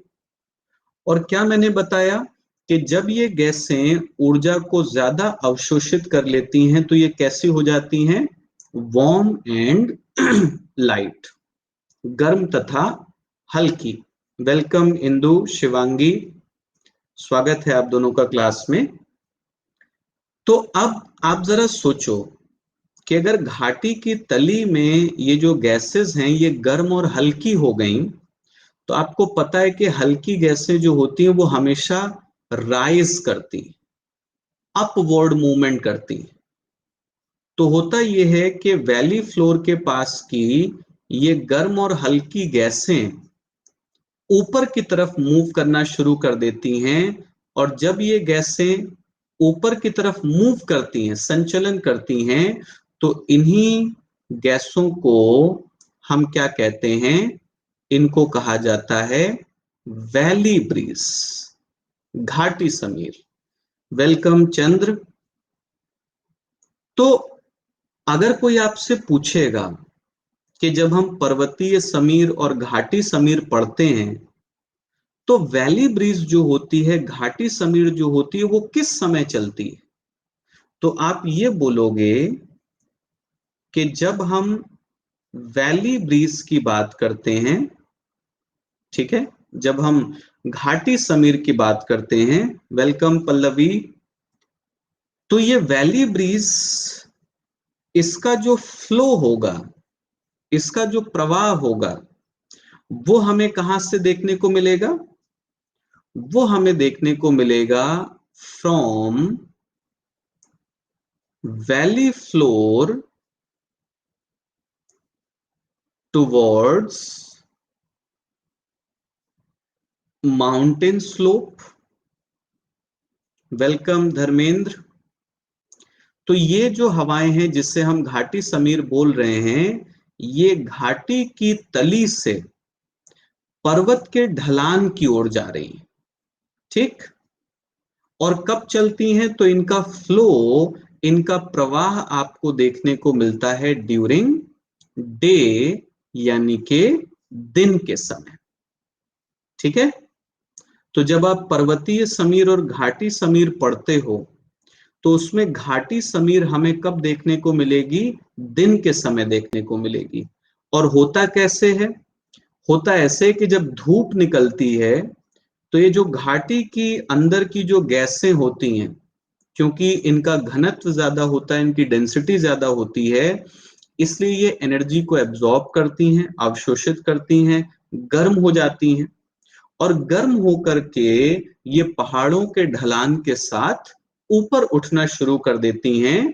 और क्या मैंने बताया कि जब ये गैसें ऊर्जा को ज्यादा अवशोषित कर लेती हैं तो ये कैसी हो जाती हैं, वार्म एंड लाइट, गर्म तथा हल्की। वेलकम इंदु, शिवांगी, स्वागत है आप दोनों का क्लास में। तो अब आप जरा सोचो कि अगर घाटी की तली में ये जो गैसेस हैं ये गर्म और हल्की हो गई, तो आपको पता है कि हल्की गैसें जो होती हैं वो हमेशा राइज करती, अपवर्ड मूवमेंट करती। तो होता यह है कि वैली फ्लोर के पास की ये गर्म और हल्की गैसें ऊपर की तरफ मूव करना शुरू कर देती हैं, और जब ये गैसें ऊपर की तरफ मूव करती हैं, संचलन करती हैं, तो इन्हीं गैसों को हम क्या कहते हैं, इनको कहा जाता है वैली ब्रीज, घाटी समीर। वेलकम चंद्र। तो अगर कोई आपसे पूछेगा कि जब हम पर्वतीय समीर और घाटी समीर पढ़ते हैं तो वैली ब्रीज जो होती है, घाटी समीर जो होती है, वो किस समय चलती है, तो आप ये बोलोगे कि जब हम वैली ब्रीज की बात करते हैं, ठीक है, जब हम घाटी समीर की बात करते हैं, वेलकम पल्लवी, तो ये वैली ब्रीज, इसका जो फ्लो होगा, इसका जो प्रवाह होगा, वो हमें कहां से देखने को मिलेगा, वो हमें देखने को मिलेगा from valley floor towards mountain slope. Welcome Dharmendra. तो ये जो हवाएं हैं जिससे हम घाटी समीर बोल रहे हैं, ये घाटी की तली से पर्वत के ढलान की ओर जा रही हैं। ठीक, और कब चलती हैं, तो इनका फ्लो, इनका प्रवाह आपको देखने को मिलता है ड्यूरिंग डे, यानी के दिन के समय। ठीक है, तो जब आप पर्वतीय समीर और घाटी समीर पढ़ते हो तो उसमें घाटी समीर हमें कब देखने को मिलेगी, दिन के समय देखने को मिलेगी। और होता कैसे है, होता ऐसे कि जब धूप निकलती है तो ये जो घाटी की अंदर की जो गैसें होती हैं, क्योंकि इनका घनत्व ज्यादा होता है, इनकी डेंसिटी ज्यादा होती है, इसलिए ये एनर्जी को एब्जॉर्ब करती हैं, अवशोषित करती हैं, गर्म हो जाती हैं, और गर्म होकर के ये पहाड़ों के ढलान के साथ ऊपर उठना शुरू कर देती हैं,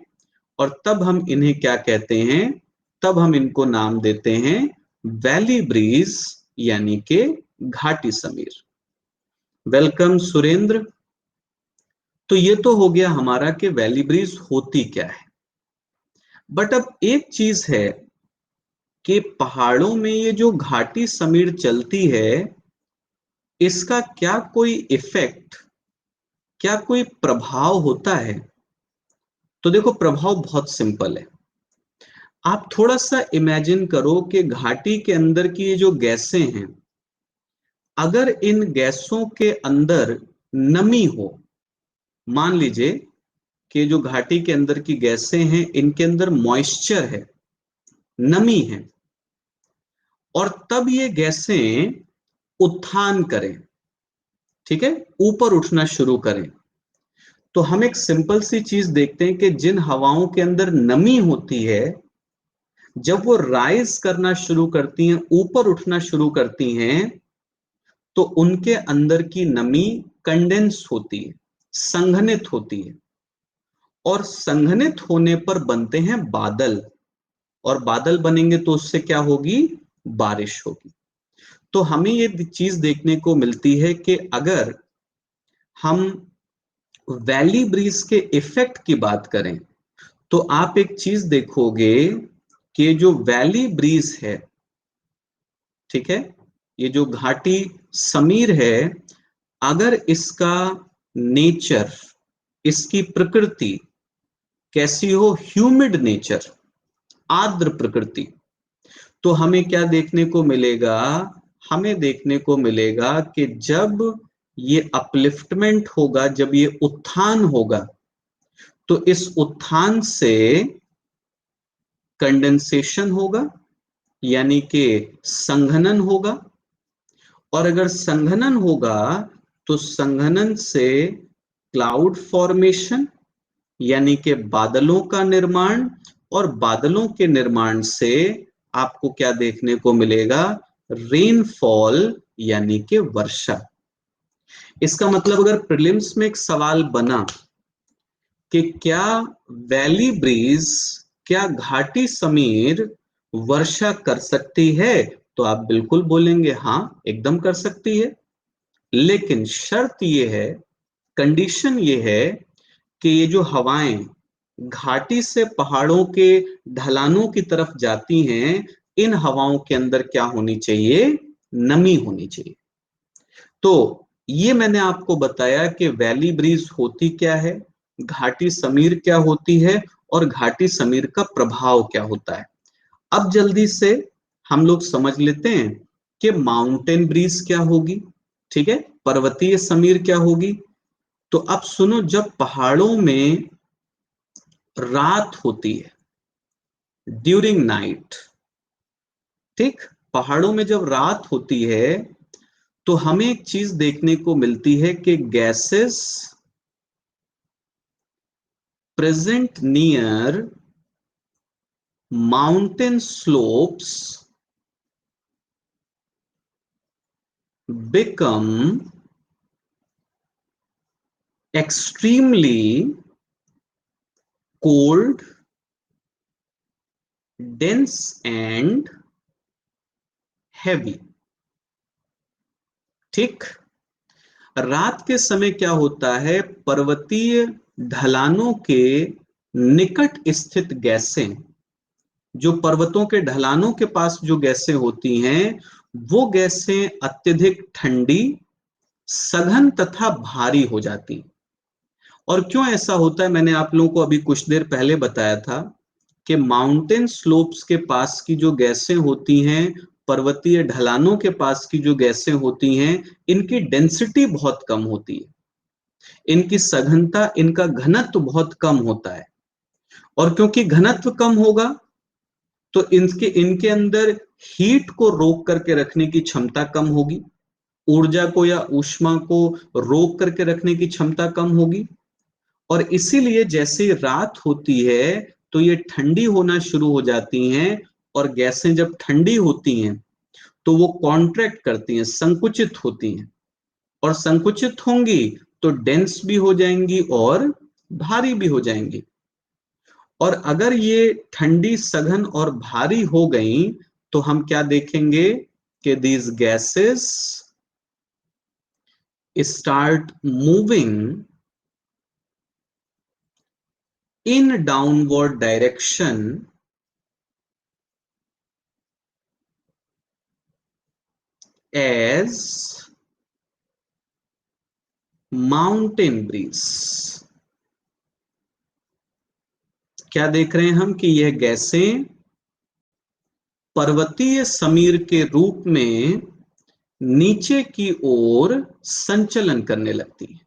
और तब हम इन्हें क्या कहते हैं, तब हम इनको नाम देते हैं वैली ब्रीज, यानी के घाटी समीर। वेलकम सुरेंद्र। तो ये तो हो गया हमारा कि वैली ब्रीज होती क्या है। बट अब एक चीज है कि पहाड़ों में ये जो घाटी समीर चलती है, इसका क्या कोई इफेक्ट, क्या कोई प्रभाव होता है? तो देखो, प्रभाव बहुत सिंपल है। आप थोड़ा सा इमेजिन करो कि घाटी के अंदर की ये जो गैसें हैं, अगर इन गैसों के अंदर नमी हो, मान लीजिए कि जो घाटी के अंदर की गैसें हैं इनके अंदर मॉइस्चर है, नमी है, और तब ये गैसें उत्थान करें, ठीक है, ऊपर उठना शुरू करें, तो हम एक सिंपल सी चीज देखते हैं कि जिन हवाओं के अंदर नमी होती है, जब वो राइज करना शुरू करती हैं, ऊपर उठना शुरू करती हैं, तो उनके अंदर की नमी कंडेंस होती है, संघनित होती है, और संघनित होने पर बनते हैं बादल, और बादल बनेंगे तो उससे क्या होगी? बारिश होगी। तो हमें ये चीज देखने को मिलती है कि अगर हम वैली ब्रीज के इफेक्ट की बात करें, तो आप एक चीज देखोगे कि जो वैली ब्रीज है, ठीक है, ये जो घाटी समीर है, अगर इसका नेचर, इसकी प्रकृति कैसी हो, ह्यूमिड नेचर, आर्द्र प्रकृति, तो हमें क्या देखने को मिलेगा? हमें देखने को मिलेगा कि जब ये अपलिफ्टमेंट होगा, जब ये उत्थान होगा, तो इस उत्थान से कंडेंसेशन होगा, यानी कि संघनन होगा, और अगर संघनन होगा तो संघनन से क्लाउड फॉर्मेशन, यानी कि बादलों का निर्माण, और बादलों के निर्माण से आपको क्या देखने को मिलेगा? रेनफॉल, यानी कि वर्षा। इसका मतलब अगर प्रीलिम्स में एक सवाल बना कि क्या वैली ब्रीज, क्या घाटी समीर वर्षा कर सकती है, तो आप बिल्कुल बोलेंगे हाँ, एकदम कर सकती है। लेकिन शर्त यह है, कंडीशन ये है कि ये जो हवाएं घाटी से पहाड़ों के ढलानों की तरफ जाती हैं, इन हवाओं के अंदर क्या होनी चाहिए? नमी होनी चाहिए। तो ये मैंने आपको बताया कि वैली ब्रीज होती क्या है, घाटी समीर क्या होती है, और घाटी समीर का प्रभाव क्या होता है। अब जल्दी से हम लोग समझ लेते हैं कि माउंटेन ब्रीज क्या होगी, ठीक है, पर्वतीय समीर क्या होगी। तो अब सुनो, जब पहाड़ों में रात होती है, ड्यूरिंग नाइट, ठीक, पहाड़ों में जब रात होती है, तो हमें एक चीज देखने को मिलती है कि gases present near mountain slopes become extremely cold, dense and heavy। ठीक, रात के समय क्या होता है? पर्वतीय ढलानों के निकट स्थित गैसें, जो पर्वतों के ढलानों के पास जो गैसें होती हैं, वो गैसें अत्यधिक ठंडी, सघन तथा भारी हो जाती। और क्यों ऐसा होता है, मैंने आप लोगों को अभी कुछ देर पहले बताया था कि माउंटेन स्लोप्स के पास की जो गैसें होती हैं, पर्वतीय ढलानों के पास की जो गैसें होती हैं, इनकी डेंसिटी बहुत कम होती है, इनकी सघनता, इनका घनत्व बहुत कम होता है। और क्योंकि घनत्व कम होगा, तो इनके इनके अंदर हीट को रोक करके रखने की क्षमता कम होगी, ऊर्जा को या ऊष्मा को रोक करके रखने की क्षमता कम होगी। और इसीलिए जैसे रात होती है, तो ये ठंडी होना शुरू हो जाती हैं, और गैसें जब ठंडी होती हैं तो वो कॉन्ट्रैक्ट करती हैं, संकुचित होती हैं, और संकुचित होंगी तो डेंस भी हो जाएंगी और भारी भी हो जाएंगी। और अगर ये ठंडी, सघन और भारी हो गई, तो हम क्या देखेंगे कि these gases start moving in downward direction as mountain breeze। क्या देख रहे हैं हम कि यह गैसें पर्वतीय समीर के रूप में नीचे की ओर संचलन करने लगती है।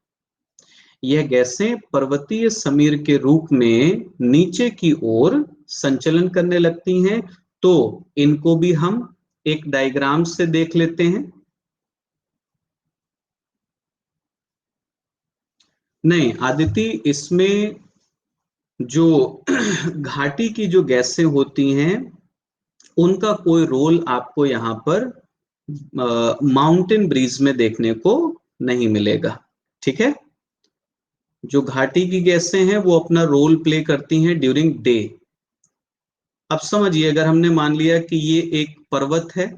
यह गैसें पर्वतीय समीर के रूप में नीचे की ओर संचलन करने लगती हैं। तो इनको भी हम एक डायग्राम से देख लेते हैं। नहीं आदिति, इसमें जो घाटी की जो गैसें होती हैं उनका कोई रोल आपको यहां पर माउंटेन ब्रीज में देखने को नहीं मिलेगा। ठीक है, जो घाटी की गैसें हैं वो अपना रोल प्ले करती हैं ड्यूरिंग डे। अब समझिए, अगर हमने मान लिया कि ये एक पर्वत है,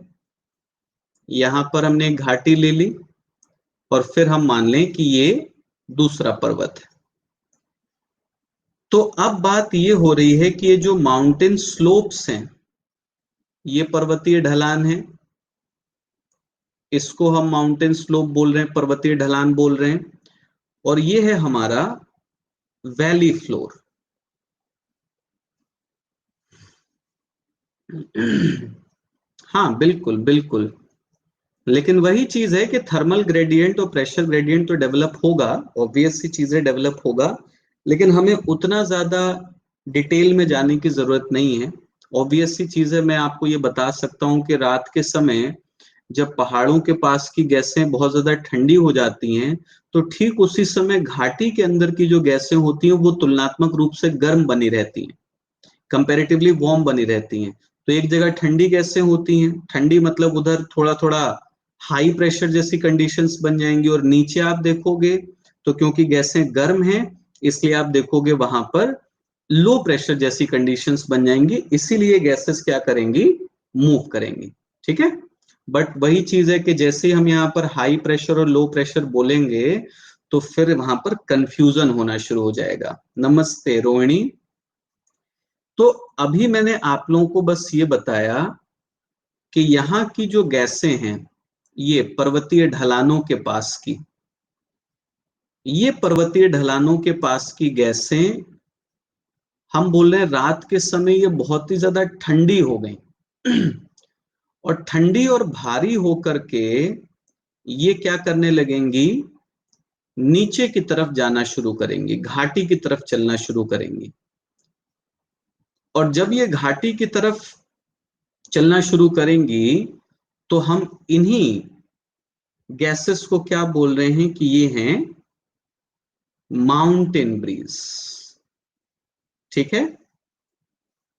यहां पर हमने एक घाटी ले ली और फिर हम मान लें कि ये दूसरा पर्वत है, तो अब बात ये हो रही है कि ये जो माउंटेन स्लोप्स हैं, ये पर्वतीय ढलान है, इसको हम माउंटेन स्लोप बोल रहे हैं, पर्वतीय ढलान बोल रहे हैं, और ये है हमारा वैली फ्लोर। हाँ बिल्कुल बिल्कुल, लेकिन वही चीज है कि थर्मल ग्रेडियंट और प्रेशर ग्रेडियंट तो डेवलप होगा, ऑब्वियस सी चीजें डेवलप होगा, लेकिन हमें उतना ज्यादा डिटेल में जाने की जरूरत नहीं है। ऑब्वियस सी चीजें मैं आपको ये बता सकता हूँ कि रात के समय जब पहाड़ों के पास की गैसें बहुत ज्यादा ठंडी हो जाती हैं, तो ठीक उसी समय घाटी के अंदर की जो गैसें होती हैं वो तुलनात्मक रूप से गर्म बनी रहती हैं, कंपैरेटिवली वार्म बनी रहती हैं। तो एक जगह ठंडी गैसें होती हैं, ठंडी मतलब उधर थोड़ा थोड़ा हाई प्रेशर जैसी कंडीशंस बन जाएंगी, और नीचे आप देखोगे तो क्योंकि गैसें गर्म हैं इसलिए आप देखोगे वहां पर लो प्रेशर जैसी कंडीशंस बन जाएंगी, इसीलिए गैसेस क्या करेंगी, मूव करेंगी। ठीक है, बट वही चीज है कि जैसे ही हम यहाँ पर हाई प्रेशर और लो प्रेशर बोलेंगे तो फिर वहां पर कंफ्यूजन होना शुरू हो जाएगा। नमस्ते रोहिणी। तो अभी मैंने आप लोगों को बस ये बताया कि यहाँ की जो गैसें हैं, ये पर्वतीय ढलानों के पास की, ये पर्वतीय ढलानों के पास की गैसें, हम बोल रहे हैं रात के समय ये बहुत ही ज्यादा ठंडी हो गई और ठंडी और भारी होकर के ये क्या करने लगेंगी, नीचे की तरफ जाना शुरू करेंगी, घाटी की तरफ चलना शुरू करेंगी। और जब ये घाटी की तरफ चलना शुरू करेंगी तो हम इन्हीं गैसेस को क्या बोल रहे हैं कि ये हैं माउंटेन ब्रीज। ठीक है,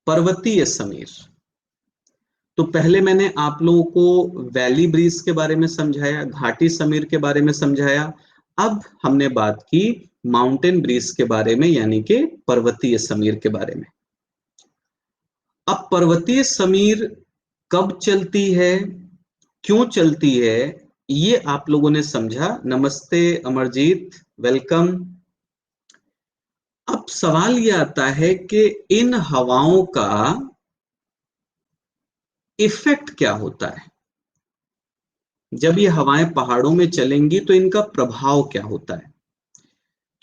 पर्वतीय समीर। तो पहले मैंने आप लोगों को वैली ब्रीज के बारे में समझाया, घाटी समीर के बारे में समझाया। अब हमने बात की माउंटेन ब्रीज के बारे में, यानी कि पर्वतीय समीर के बारे में। अब पर्वतीय समीर कब चलती है, क्यों चलती है, ये आप लोगों ने समझा। नमस्ते अमरजीत, वेलकम। अब सवाल ये आता है कि इन हवाओं का इफेक्ट क्या होता है, जब ये हवाएं पहाड़ों में चलेंगी तो इनका प्रभाव क्या होता है।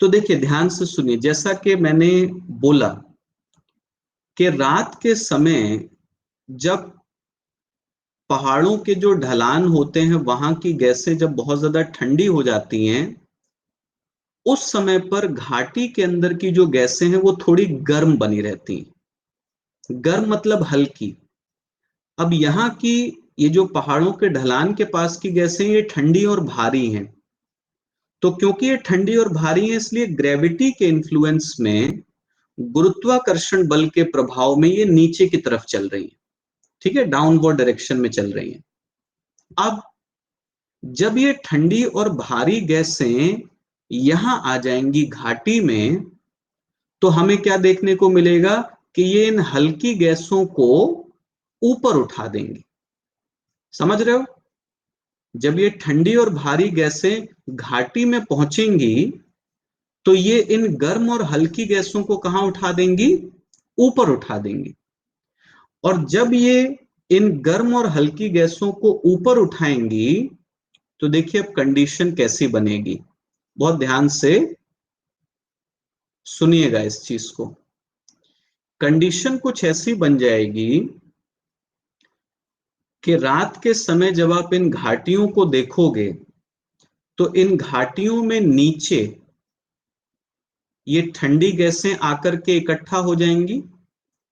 तो देखिए ध्यान से सुनिए, जैसा कि मैंने बोला कि रात के समय जब पहाड़ों के जो ढलान होते हैं वहां की गैसें जब बहुत ज्यादा ठंडी हो जाती हैं, उस समय पर घाटी के अंदर की जो गैसें हैं वो थोड़ी गर्म बनी रहती हैं। गर्म मतलब हल्की। अब यहाँ की ये जो पहाड़ों के ढलान के पास की गैसें ये ठंडी और भारी हैं, तो क्योंकि ये ठंडी और भारी हैं इसलिए ग्रेविटी के इन्फ्लुएंस में, गुरुत्वाकर्षण बल के प्रभाव में ये नीचे की तरफ चल रही है। ठीक है, डाउनवर्ड डायरेक्शन में चल रही है। अब जब ये ठंडी और भारी गैसें यहां आ जाएंगी घाटी में, तो हमें क्या देखने को मिलेगा कि ये इन हल्की गैसों को ऊपर उठा देंगी। समझ रहे हो, जब ये ठंडी और भारी गैसें घाटी में पहुंचेंगी तो ये इन गर्म और हल्की गैसों को कहां उठा देंगी, ऊपर उठा देंगी। और जब ये इन गर्म और हल्की गैसों को ऊपर उठाएंगी तो देखिए अब कंडीशन कैसी बनेगी, बहुत ध्यान से सुनिएगा इस चीज को। कंडीशन कुछ ऐसी बन जाएगी कि रात के समय जब आप इन घाटियों को देखोगे तो इन घाटियों में नीचे ये ठंडी गैसें आकर के इकट्ठा हो जाएंगी,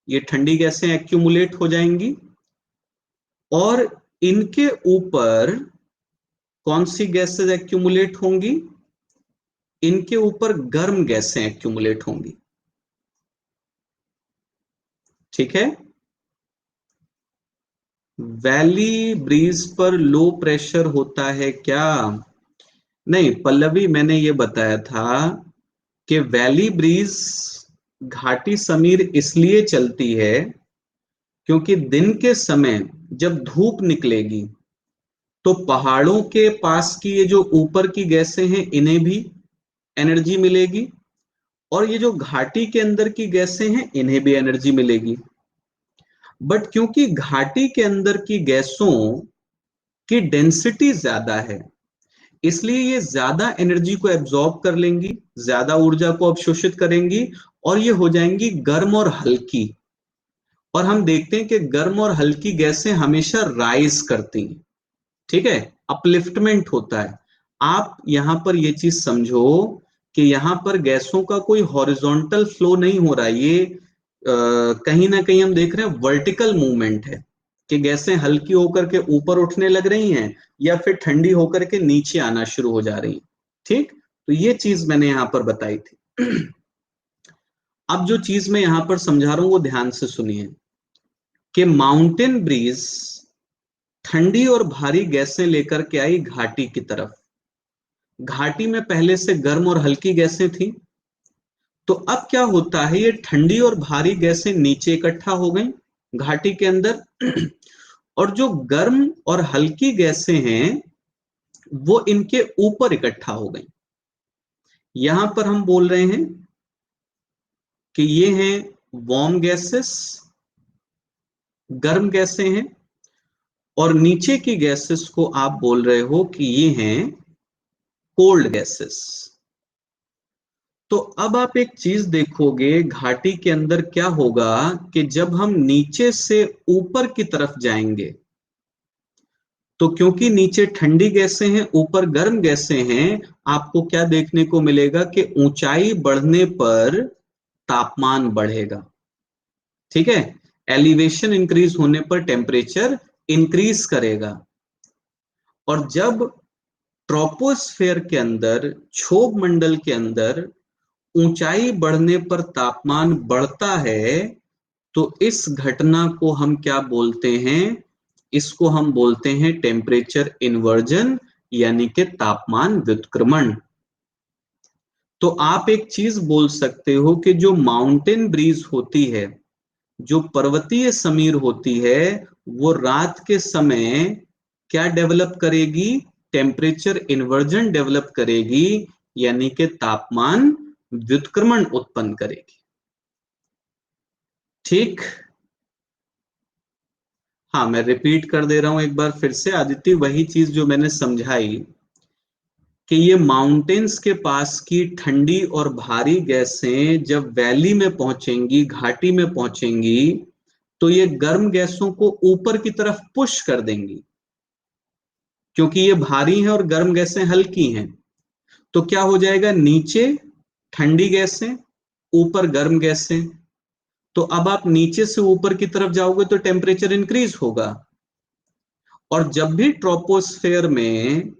ये ठंडी गैसें एक्यूमुलेट हो जाएंगी, और इनके ऊपर कौन सी गैसें एक्यूमुलेट होंगी, इनके ऊपर गर्म गैसें एक्यूमुलेट होंगी। ठीक है, वैली ब्रीज पर लो प्रेशर होता है क्या? नहीं पल्लवी, मैंने ये बताया था कि वैली ब्रीज घाटी समीर इसलिए चलती है क्योंकि दिन के समय जब धूप निकलेगी तो पहाड़ों के पास की ये जो ऊपर की गैसें हैं इन्हें भी एनर्जी मिलेगी, और ये जो घाटी के अंदर की गैसें हैं इन्हें भी एनर्जी मिलेगी। बट क्योंकि घाटी के अंदर की गैसों की डेंसिटी ज्यादा है, इसलिए ये ज्यादा एनर्जी को एब्जॉर्ब कर लेंगी, ज्यादा ऊर्जा को अवशोषित करेंगी, और ये हो जाएंगी गर्म और हल्की। और हम देखते हैं कि गर्म और हल्की गैसें हमेशा राइज करती हैं। ठीक है, अपलिफ्टमेंट होता है। आप यहां पर ये चीज समझो कि यहां पर गैसों का कोई हॉरिजॉन्टल फ्लो नहीं हो रहा है, ये कहीं ना कहीं हम देख रहे हैं वर्टिकल मूवमेंट है, कि गैसें हल्की होकर के ऊपर उठने लग रही हैं या फिर ठंडी होकर के नीचे आना शुरू हो जा रही हैं। ठीक, तो ये चीज मैंने यहां पर बताई थी। अब जो चीज मैं यहां पर समझा रहा हूं वो ध्यान से सुनिए, कि माउंटेन ब्रीज ठंडी और भारी गैसें लेकर के आई घाटी की तरफ। घाटी में पहले से गर्म और हल्की गैसें थी, तो अब क्या होता है, ये ठंडी और भारी गैसें नीचे इकट्ठा हो गई घाटी के अंदर, और जो गर्म और हल्की गैसें हैं वो इनके ऊपर इकट्ठा हो गई। यहां पर हम बोल रहे हैं कि ये हैं वार्म गैसेस, गर्म गैसें हैं, और नीचे की गैसेस को आप बोल रहे हो कि ये हैं कोल्ड गैसेस। तो अब आप एक चीज देखोगे घाटी के अंदर क्या होगा, कि जब हम नीचे से ऊपर की तरफ जाएंगे तो क्योंकि नीचे ठंडी गैसें हैं ऊपर गर्म गैसें हैं, आपको क्या देखने को मिलेगा कि ऊंचाई बढ़ने पर तापमान बढ़ेगा। ठीक है, एलिवेशन इंक्रीज होने पर टेम्परेचर इंक्रीज करेगा। और जब ट्रोपोस्फेयर के अंदर, क्षोभ मंडल के अंदर ऊंचाई बढ़ने पर तापमान बढ़ता है तो इस घटना को हम क्या बोलते हैं, इसको हम बोलते हैं टेम्परेचर इन्वर्जन, यानी कि तापमान व्युत्क्रमण। तो आप एक चीज बोल सकते हो कि जो माउंटेन ब्रीज होती है, जो पर्वतीय समीर होती है, वो रात के समय क्या डेवलप करेगी, टेम्परेचर इन्वर्जन डेवलप करेगी, यानी कि तापमान व्युत्क्रमण उत्पन्न करेगी। ठीक, हाँ मैं रिपीट कर दे रहा हूं एक बार फिर से आदित्य, वही चीज जो मैंने समझाई, कि ये माउंटेन्स के पास की ठंडी और भारी गैसें जब वैली में पहुंचेंगी, घाटी में पहुंचेंगी, तो ये गर्म गैसों को ऊपर की तरफ पुश कर देंगी, क्योंकि ये भारी हैं और गर्म गैसें हल्की हैं। तो क्या हो जाएगा, नीचे ठंडी गैसें, ऊपर गर्म गैसें। तो अब आप नीचे से ऊपर की तरफ जाओगे तो टेम्परेचर इंक्रीज होगा, और जब भी ट्रोपोस्फेयर में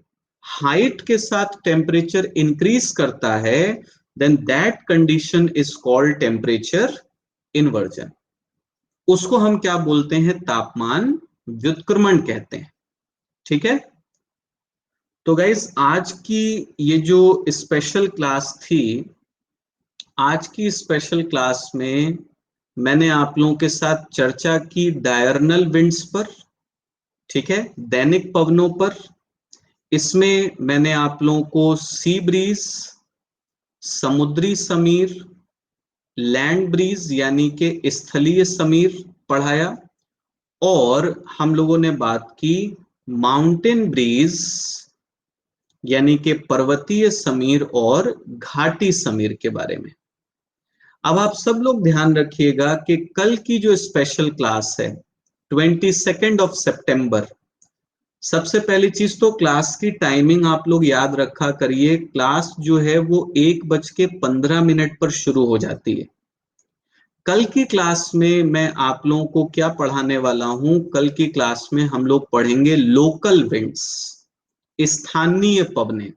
हाइट के साथ टेम्परेचर इंक्रीज करता है, then that condition is called temperature inversion. उसको हम क्या बोलते हैं, तापमान व्युत्क्रमण कहते हैं। ठीक है, तो गाइस आज की ये जो स्पेशल क्लास थी, आज की स्पेशल क्लास में मैंने आप लोगों के साथ चर्चा की डायरनल विंड्स पर। ठीक है, दैनिक पवनों पर। इसमें मैंने आप लोगों को सी ब्रीज, समुद्री समीर, लैंड ब्रीज यानी कि स्थलीय समीर पढ़ाया, और हम लोगों ने बात की माउंटेन ब्रीज यानी कि पर्वतीय समीर और घाटी समीर के बारे में। अब आप सब लोग ध्यान रखिएगा कि कल की जो स्पेशल क्लास है 22 सितंबर, सबसे पहली चीज तो क्लास की टाइमिंग आप लोग याद रखा करिए। क्लास जो है वो 1:15 पर शुरू हो जाती है। कल की क्लास में मैं आप लोगों को क्या पढ़ाने वाला हूं? कल की क्लास में हम लोग पढ़ेंगे लोकल विंड्स, स्थानीय पवनें,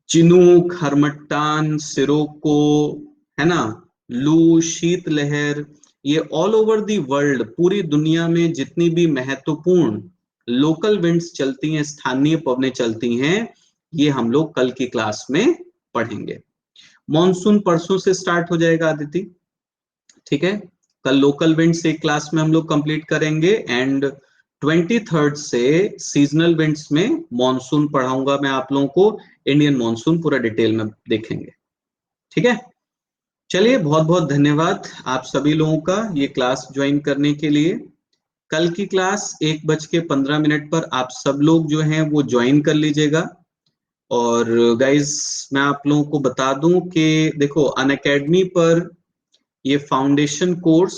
चिनूक, हरमट्टान, सिरोको, है ना, लू, शीतलहर, ये ऑल ओवर दी वर्ल्ड, पूरी दुनिया में जितनी भी महत्वपूर्ण लोकल विंड्स चलती हैं, स्थानीय पवनें चलती हैं, ये हम लोग कल की क्लास में पढ़ेंगे। मॉनसून परसों से स्टार्ट हो जाएगा आदिति, ठीक है। कल लोकल विंड्स एक क्लास में हम लोग कंप्लीट करेंगे, एंड 23 से सीजनल विंड्स में मॉनसून पढ़ाऊंगा मैं आप लोगों को। इंडियन मॉनसून पूरा डिटेल में देखेंगे, ठीक है। चलिए, बहुत बहुत धन्यवाद आप सभी लोगों का ये क्लास ज्वाइन करने के लिए। कल की क्लास 1:15 पर आप सब लोग जो हैं वो ज्वाइन कर लीजिएगा। और गाइज, मैं आप लोगों को बता दूं कि देखो, अनअकैडमी पर ये फाउंडेशन कोर्स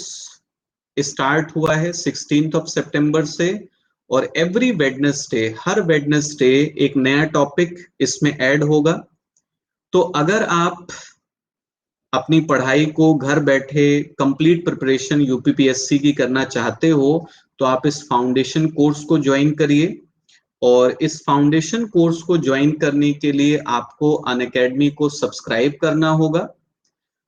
स्टार्ट हुआ है 16 सितंबर से, और एवरी वेडनेसडे, हर वेडनेसडे एक नया टॉपिक इसमें ऐड होगा। तो अगर आप अपनी पढ़ाई को घर बैठे कंप्लीट प्रिपरेशन यूपीपीएससी की करना चाहते हो, तो आप इस फाउंडेशन कोर्स को ज्वाइन करिए। और इस फाउंडेशन कोर्स को ज्वाइन करने के लिए आपको अनअकैडमी को सब्सक्राइब करना होगा।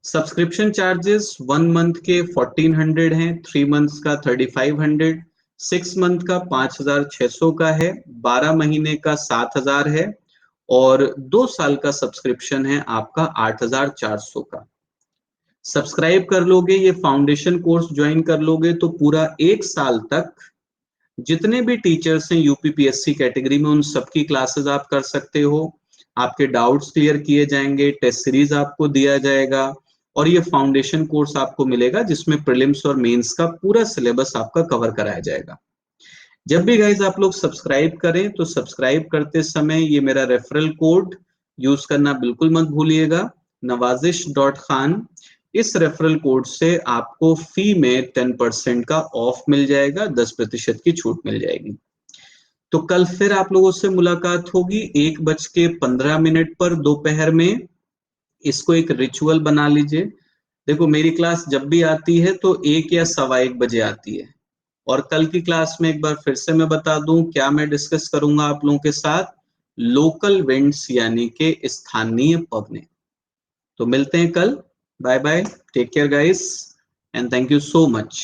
सब्सक्रिप्शन चार्जेस 1 मंथ के 1400 हैं, 3 मंथ्स का 3500, 6 मंथ का 5600 का है, 12 महीने का 7000 है, और 2 साल का सब्सक्रिप्शन है आपका 8400 का। सब्सक्राइब कर लोगे, ये फाउंडेशन कोर्स ज्वाइन कर लोगे, तो पूरा 1 साल तक जितने भी टीचर्स हैं यूपीपीएससी कैटेगरी में, उन सबकी क्लासेस आप कर सकते हो। आपके डाउट्स क्लियर किए जाएंगे, टेस्ट सीरीज आपको दिया जाएगा, और ये फाउंडेशन कोर्स आपको मिलेगा जिसमें प्रीलिम्स और मेंस का पूरा सिलेबस आपका कवर कराया जाएगा। जब भी गाइज आप लोग सब्सक्राइब करें, तो सब्सक्राइब करते समय ये मेरा रेफरल कोड यूज करना बिल्कुल मत भूलिएगा, नवाजिश.खान। इस रेफरल कोड से आपको फी में 10% का ऑफ मिल जाएगा, 10% की छूट मिल जाएगी। तो कल फिर आप लोगों से मुलाकात होगी 1:15 पर दोपहर में। इसको एक रिचुअल बना लीजिए। देखो, मेरी क्लास जब भी आती है तो 1 या 1:15 आती है। और कल की क्लास में एक बार फिर से मैं बता दूं क्या मैं डिस्कस करूंगा आप लोगों के साथ, लोकल विंड्स यानी के स्थानीय पवनें। तो मिलते हैं कल। Bye bye, take care guys, and thank you so much.